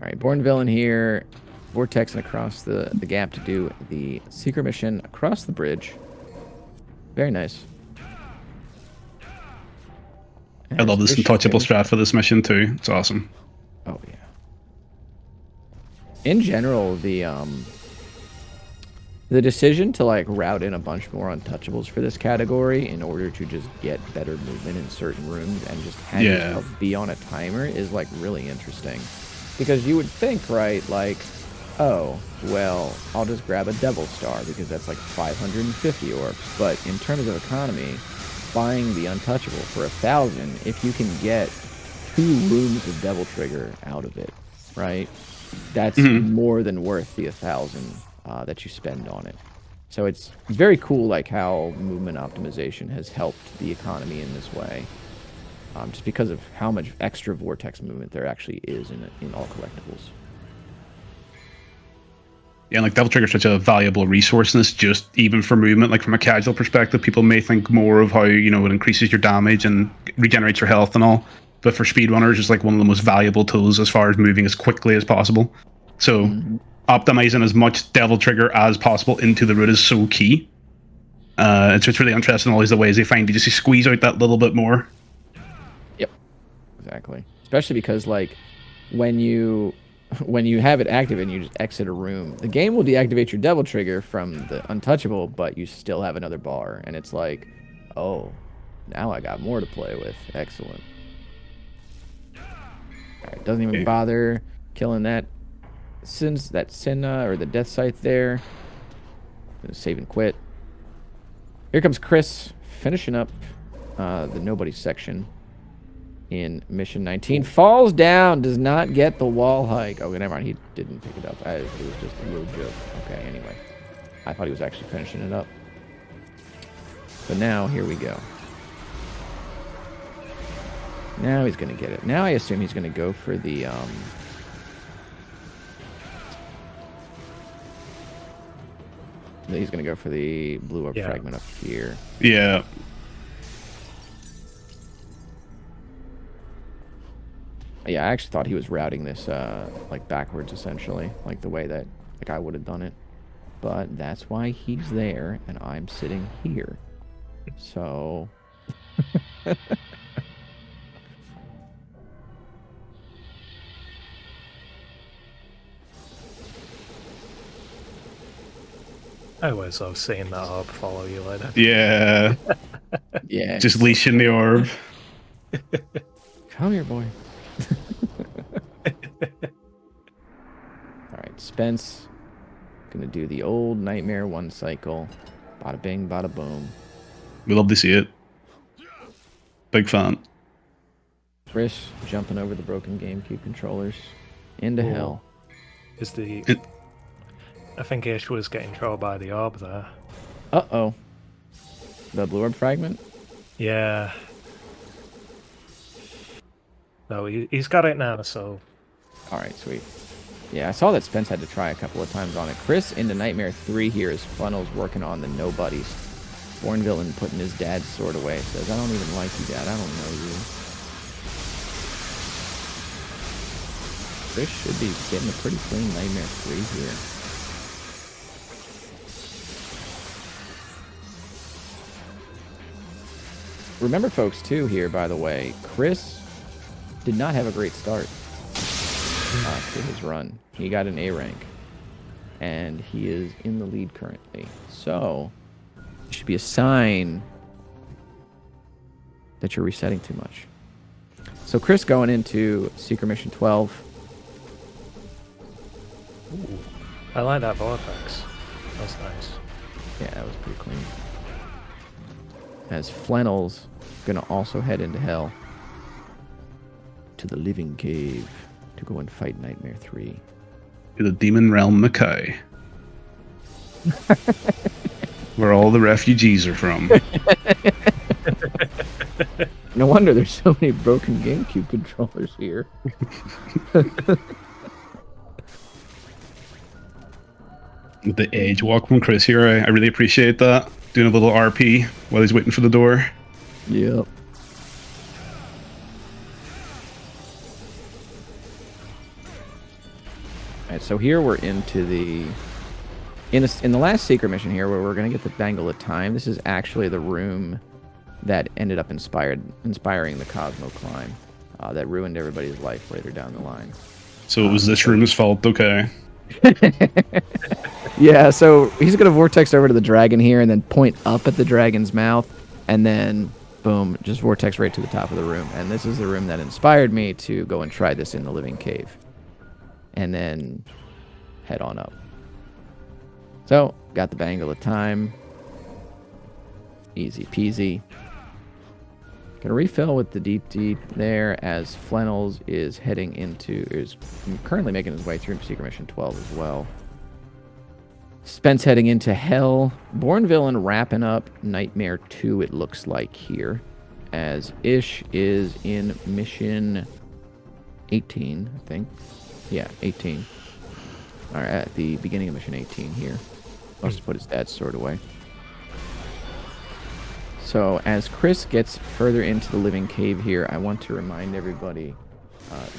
right, Born Villain here. Vortexing across the gap to do the secret mission across the bridge. Very nice. I love this untouchable strat for this mission too. It's awesome. Oh yeah. In general, the decision to like route in a bunch more untouchables for this category in order to just get better movement in certain rooms and just have yourself be on a timer is like really interesting. Because you would think, right, like, oh, well, I'll just grab a Devil Star because that's like 550 orbs. But in terms of economy, buying the Untouchable for 1,000, if you can get 2 rooms of Devil Trigger out of it, right, that's more than worth the 1,000 that you spend on it. So it's very cool, like, how movement optimization has helped the economy in this way. Just because of how much extra vortex movement there actually is in all collectibles. Yeah, and like Devil Trigger is such a valuable resource in this, just even for movement. Like from a casual perspective, people may think more of how, you know, it increases your damage and regenerates your health and all. But for speedrunners, it's like one of the most valuable tools as far as moving as quickly as possible. So optimizing as much Devil Trigger as possible into the route is so key. It's just really interesting always the ways they find to just squeeze out that little bit more. Exactly. Especially because, like, when you have it active and you just exit a room, the game will deactivate your Devil Trigger from the Untouchable, but you still have another bar. And it's like, oh, now I got more to play with. Excellent. Alright, doesn't even bother killing that Sinna or the Death Scythe there. Gonna save and quit. Here comes Chris finishing up the Nobody section. In mission 19, falls down, does not get the wall hike. Oh, never mind, he didn't pick it up. It was just a little joke. Okay, anyway. I thought he was actually finishing it up. But now, here we go. Now he's going to get it. Now I assume he's going to go for the, he's going to go for the blue orb fragment up here. Yeah. Yeah, I actually thought he was routing this like backwards, essentially, like the way that like I would have done it. But that's why he's there and I'm sitting here. So I always love seeing that orb follow you later. Yeah. yeah, Just leashing the orb. Come here, boy. Alright, Spence. Gonna do the old Nightmare 1 cycle. Bada bing, bada boom. We love to see it. Big fan. Chris jumping over the broken GameCube controllers. Into hell. Is I think Ish was getting trolled by the orb there. Uh-oh. The blue orb fragment? Yeah. No, he's got it now, so... Alright, sweet. Yeah, I saw that Spence had to try a couple of times on it. Chris into Nightmare 3 here is Flennils working on the nobodies. Born Villain putting his dad's sword away. Says, I don't even like you, Dad. I don't know you. Chris should be getting a pretty clean Nightmare 3 here. Remember, folks, too, here, by the way, Chris did not have a great start to his run. He got an A rank, and he is in the lead currently. So, it should be a sign that you're resetting too much. So, Chris going into Secret Mission 12. Ooh, I like that vortex. That's nice. Yeah, that was pretty clean. As Flennils gonna also head into hell to the living cave to go and fight Nightmare 3. To the Demon Realm Mackay. where all the refugees are from. No wonder there's so many broken GameCube controllers here. With the edge walk from Chris here, I really appreciate that. Doing a little RP while he's waiting for the door. Yep. Alright, so here we're into the... In the last secret mission here, where we're going to get the Bangle of Time, this is actually the room that ended up inspiring the Cosmo climb. That ruined everybody's life later down the line. So it was this room's fault, okay. Yeah, so he's going to vortex over to the dragon here and then point up at the dragon's mouth, and then, boom, just vortex right to the top of the room. And this is the room that inspired me to go and try this in the living cave. And then head on up. So, got the Bangle of Time. Easy peasy. Gonna refill with the deep there as Flennils is currently making his way through Secret Mission 12 as well. Spence heading into Hell. Born Villain wrapping up Nightmare 2, it looks like here. As Ish is in Mission 18, I think. Yeah, 18. Alright, at the beginning of Mission 18 here. Let's just put his dad's sword away. So, as Chris gets further into the living cave here, I want to remind everybody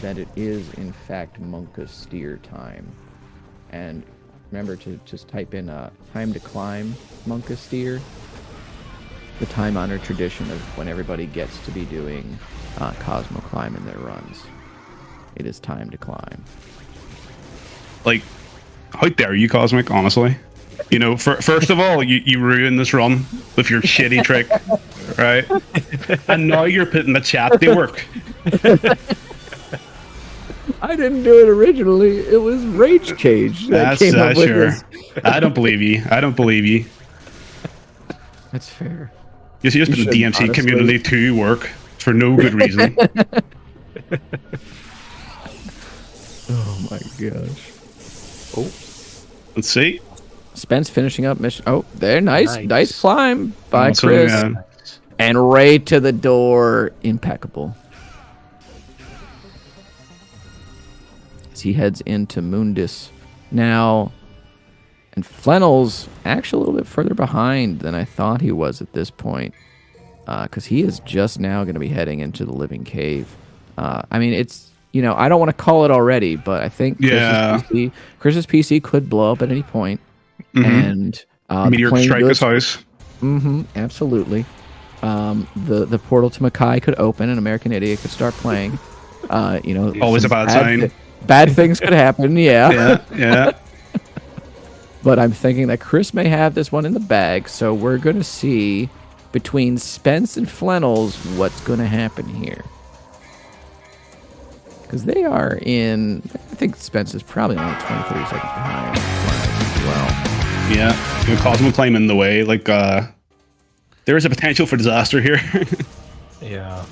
that it is, in fact, Monka Steer time. And remember to just type in time to climb Monka Steer. The time-honored tradition of when everybody gets to be doing Cosmo Climb in their runs. It is time to climb. Like, how dare you, Cosmic, honestly? You know, first of all, you ruined this run with your shitty trick, right? And now you're putting the chat to work. I didn't do it originally. It was Rage Cage that came up with sure. this. I don't believe you. I don't believe you. That's fair. You just put the DMC honestly. community to work for no good reason. Oh my gosh. Oh. Let's see. Spence finishing up mission. Oh, there. Nice climb by Also, Chris. yeah. And right to the door. Impeccable. As he heads into Mundus now. And Flennils actually a little bit further behind than I thought he was at this point. Because he is just now going to be heading into the living cave. I mean, it's, you know, I don't want to call it already, but I think Chris's PC could blow up at any point. And Meteor strike his house. Absolutely. The portal to Mackay could open and American Idiot could start playing. You know, always a bad sign. Bad things could happen, Yeah. But I'm thinking that Chris may have this one in the bag, so we're going to see between Spence and Flennils what's going to happen here. Because they are in... I think Spence is probably only 20, 30 seconds behind Flennils as well. Yeah. You know, Cosmo climb in the way. Like, there is a potential for disaster here. Yeah.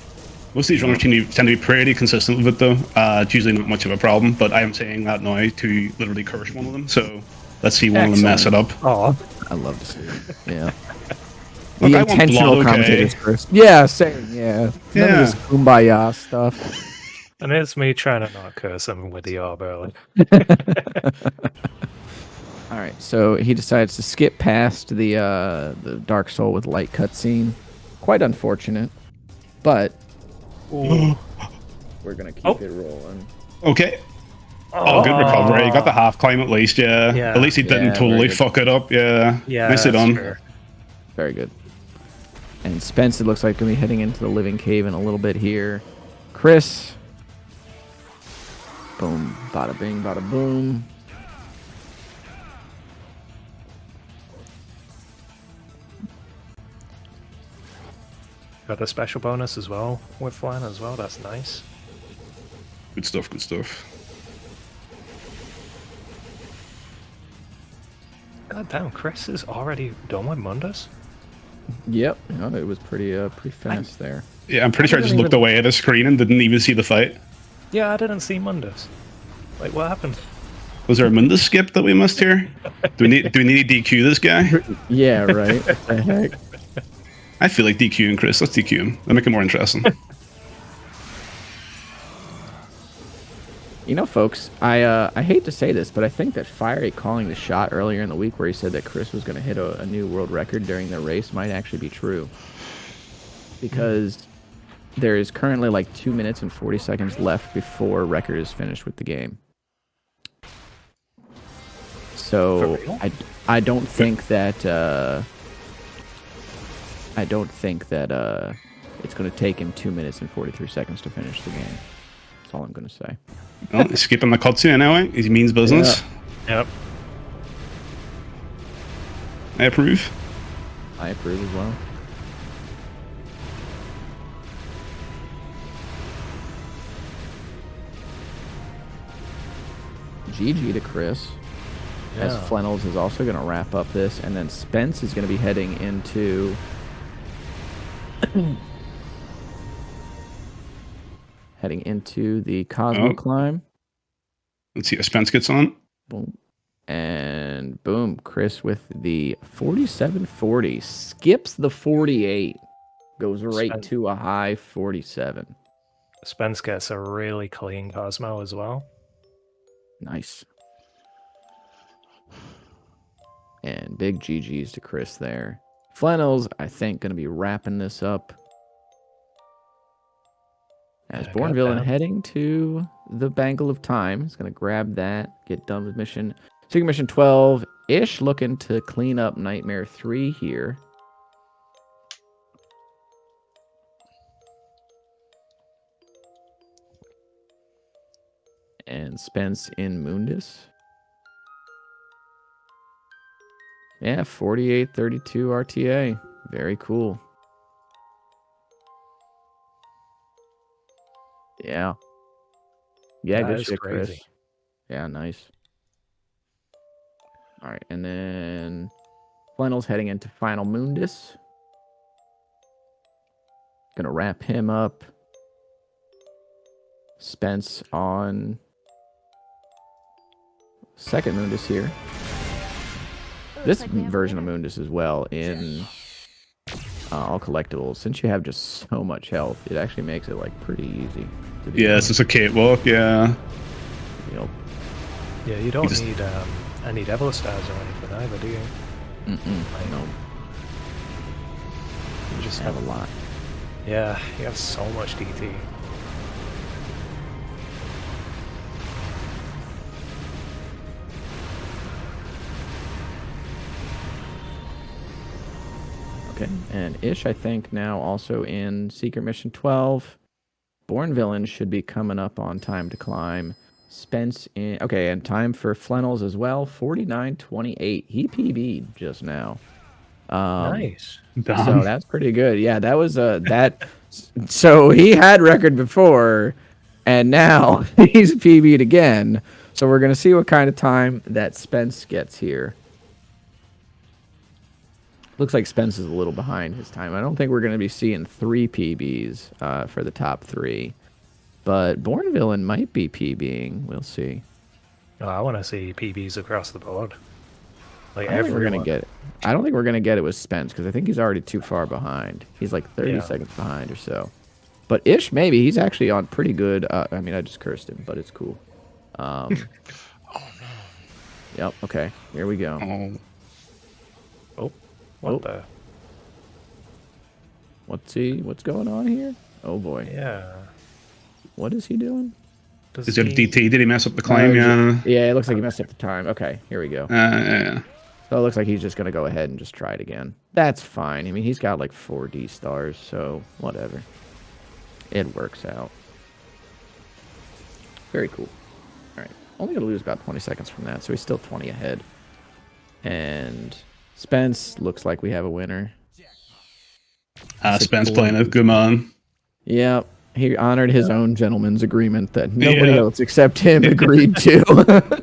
Most of these runners tend to be pretty consistent with it, though. It's usually not much of a problem, but I am saying that now to literally curse one of them, so let's see one of them mess it up. Oh, I love to see it. Yeah. Look, The I want intentional blood, okay? commentators first. Yeah, same, yeah. None of this kumbaya stuff. and it's me trying to not curse him with the R early. All right, so he decides to skip past the Dark Soul with Light cutscene. Quite unfortunate, but we're gonna keep it rolling. Okay. Oh, good recovery. You got the half climb at least, yeah. Yeah. At least he didn't totally fuck it up, yeah. Yeah, Nicely that's done. fair. Very good. And Spence, it looks like, gonna be heading into the living cave in a little bit here. Chris. Boom, bada bing, bada boom. Got a special bonus as well with Flan as well. That's nice. Good stuff, good stuff. God damn, Chris is already done with Mundus? Yep, no, it was pretty fast there. Yeah, I'm pretty sure I just looked away at the screen and didn't even see the fight. Yeah, I didn't see Mundus. Like, what happened? Was there a Mundus skip that we missed here? Do we need to DQ this guy? Yeah, right. What the heck? I feel like DQing Chris. Let's DQ him. That'll make it more interesting. You know, folks, I hate to say this, but I think that Fiery calling the shot earlier in the week where he said that Chris was going to hit a new world record during the race might actually be true. Because there is currently like 2 minutes and 40 seconds left before record is finished with the game. So I don't think that it's going to take him 2 minutes and 43 seconds to finish the game. That's all I'm going to say. Well, he's skipping the cutscene anyway. He means business. Yeah. Yep. I approve. I approve as well. GG to Chris. As Flennils is also going to wrap up this, and then Spence is going to be heading into the Cosmo climb. Let's see if Spence gets on. Boom. And boom, Chris with the 4740 skips the 48, goes right to a high 47. Spence gets a really clean Cosmo as well. Nice. And big GG's to Chris there. Flennils, I think, going to be wrapping this up. As Born Villain heading to the Bangle of Time. He's going to grab that, get done with mission. Secret Mission 12-ish, looking to clean up Nightmare 3 here. And Spence in Mundus. Yeah, 4832 RTA. Very cool. Yeah. Yeah, good shit, Chris. Yeah, nice. All right, and then Flennils heading into Final Mundus. Gonna wrap him up. Spence on second Mundus here. This version of Mundus as well in All Collectibles. Since you have just so much health, it actually makes it like pretty easy to do. Yeah, it's just a cakewalk. Yeah. Yep. Yeah, you don't need any Devil Stars or anything either, do you? No. You just have a lot. Yeah, you have so much DT. Okay, and Ish, I think, now also in Secret Mission 12. Born Villain should be coming up on Time to Climb. Spence in... Okay, and time for Flennils as well. 49.28. He PB'd just now. Nice. So that's pretty good. Yeah, that was that... So he had record before, and now he's PB'd again. So we're going to see what kind of time that Spence gets here. Looks like Spence is a little behind his time. I don't think we're going to be seeing 3 PBs for the top 3. But Born Villain might be PBing. We'll see. Oh, I want to see PBs across the board. Like I don't think we're going to get it. I don't think we're going to get it with Spence because I think he's already too far behind. He's like 30 seconds behind or so. But Ish, maybe. He's actually on pretty good. I mean, I just cursed him, but it's cool. Oh, no. Yep, okay. Here we go. What the? What's going on here? Oh boy. Yeah. What is he doing? Is it a DT? Did he mess up the climb? Yeah, it looks like he messed up the time. Okay, here we go. Yeah. So it looks like he's just going to go ahead and just try it again. That's fine. I mean, he's got like 4 D stars, so whatever. It works out. Very cool. All right. Only going to lose about 20 seconds from that, so he's still 20 ahead. And Spence looks like we have a winner. Spence playing a good man. Yeah. He honored his own gentleman's agreement that nobody else except him agreed to.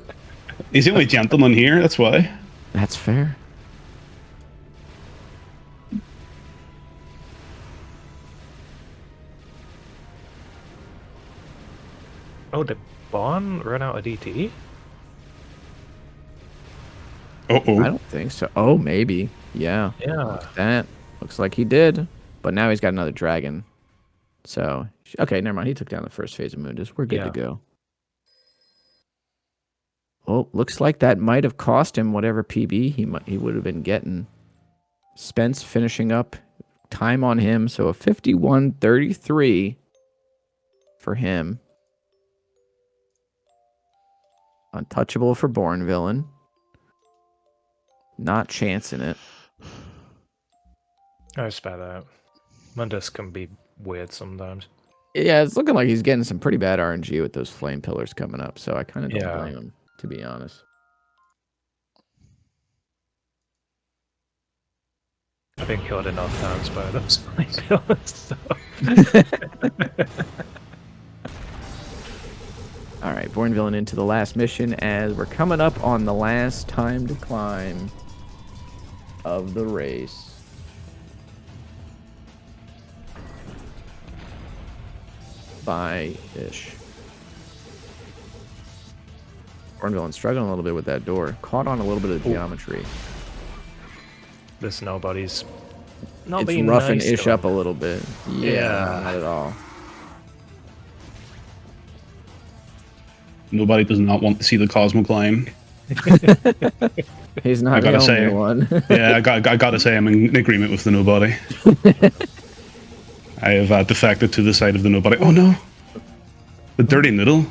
He's the only gentleman here, that's why. That's fair. Oh, did Bond run out of DT? Uh-oh. I don't think so. Oh, maybe. Yeah. Yeah. That looks like he did. But now he's got another dragon. So, okay, never mind. He took down the first phase of Mundus. We're good to go. Oh, looks like that might have cost him whatever PB he would have been getting. Spence finishing up time on him. So a 51-33 for him. Untouchable for Born Villain. Not chancing it. I respect that. Mundus can be weird sometimes. Yeah, it's looking like he's getting some pretty bad RNG with those flame pillars coming up, so I kind of don't Yeah. blame him, to be honest. I've been killed enough times by those flame pillars, so. All right, Born Villain into the last mission as we're coming up on the last time to climb of the race. By-ish. Born Villain struggling a little bit with that door. Caught on a little bit of geometry. This nobody's not It's being roughing nice Ish to up a little bit. Yeah, not at all. Nobody does not want to see the Cosmo climb. He's not I the gotta only say, one. Yeah, I gotta say, I'm in agreement with the nobody. I have defected to the side of the nobody. Oh no! The dirty noodle.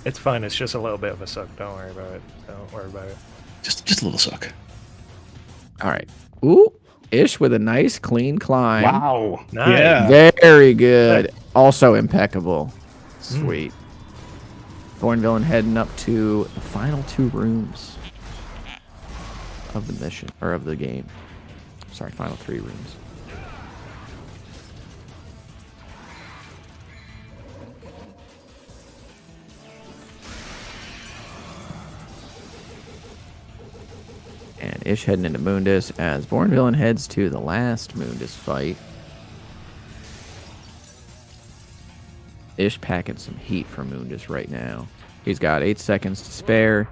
It's fine, it's just a little bit of a suck. Don't worry about it. Don't worry about it. Just a little suck. All right. Ooh, Ish with a nice clean climb. Wow. Nice. Yeah. Very good. Also impeccable. Sweet. Born Villain heading up to the final 2 rooms of the mission, or of the game. Sorry, final 3 rooms. And Ish heading into Mundus as Born Villain heads to the last Mundus fight. Ish packing some heat for Mundus right now. He's got 8 seconds to spare.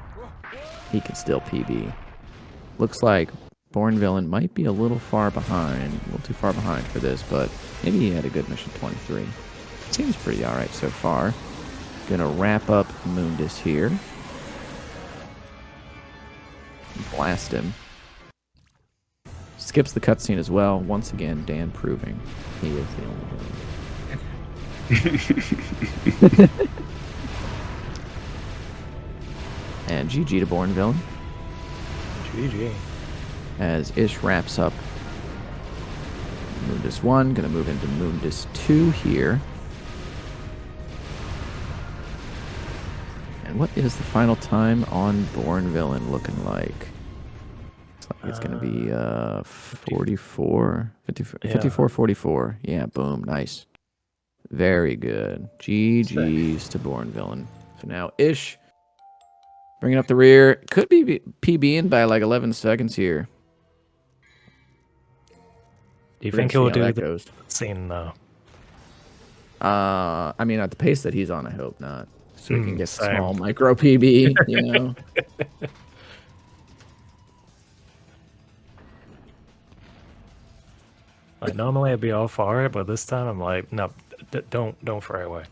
He can still PB. Looks like Born Villain might be a little far behind. A little too far behind for this, but maybe he had a good mission 23. Seems pretty alright so far. Gonna wrap up Mundus here. Blast him. Skips the cutscene as well. Once again, Dan proving he is the only one. And GG to Born Villain. GG. As Ish wraps up Mundus 1. Gonna move into Mundus 2 here. And what is the final time on Born Villain looking like? Looks like it's gonna be 44, 54, 44. Yeah, boom, nice. Very good. GG's to Born Villain. So now Ish bringing up the rear. Could be PBing by like 11 seconds here. Do you We're think gonna he'll see how do that the goes. scene though? I mean, at the pace that he's on, I hope not. So he can get same. small micro PB, you know. Like normally I'd be all for it, but this time I'm like, no, don't throw it away.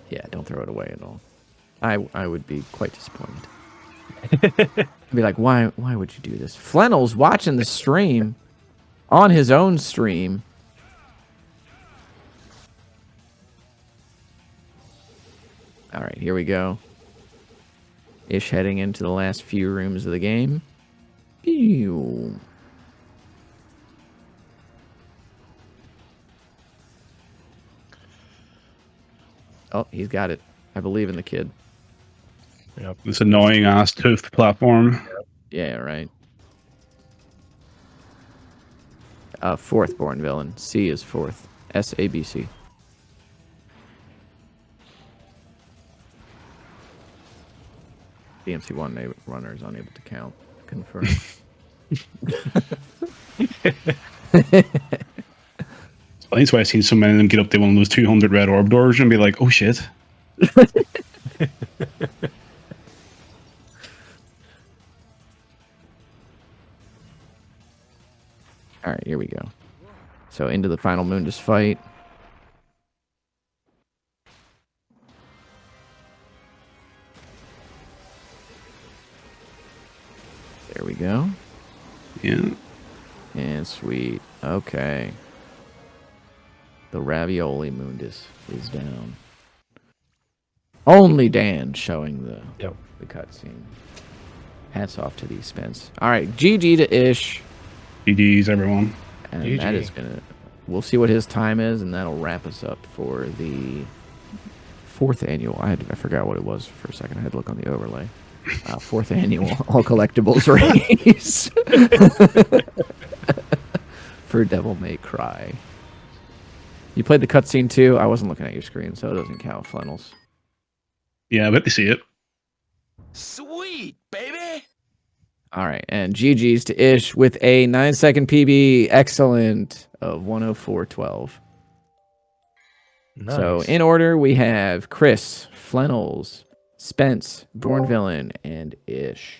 Yeah, don't throw it away at all. I would be quite disappointed. I'd be like, why would you do this? Flennils watching the stream on his own stream. All right, here we go. Ish heading into the last few rooms of the game. Pew. Oh, he's got it. I believe in the kid. Yep. This annoying ass toothed platform. Yeah, right. Fourth Born Villain. C is fourth. S-A-B-C. DMC1 runner is unable to count. Confirm. That's why I've seen so many of them get up to one of those 200 red orb doors and be like, oh shit. All right, here we go. So into the final Mundus fight. There we go. Yeah. And sweet. Okay. The ravioli Mundus is down. Only Dan showing the cutscene. Hats off to these Spence. All right, GG to Ish. GG's, everyone. And GG. that is gonna. We'll see what his time is, and that'll wrap us up for the 4th annual. I forgot what it was for a second. I had to look on the overlay. 4th annual All Collectibles race for Devil May Cry. You played the cutscene too. I wasn't looking at your screen, so it doesn't count. Flennils. Yeah, I bet they see it. Sweet, baby. All right, and GG's to Ish with a 9-second PB, excellent, of 104.12. Nice. So in order, we have Chris, Flennils, Spence, Bornvillain, and Ish.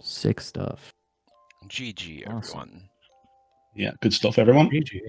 Sick stuff. GG, Awesome. everyone. Yeah, good stuff, everyone. GG.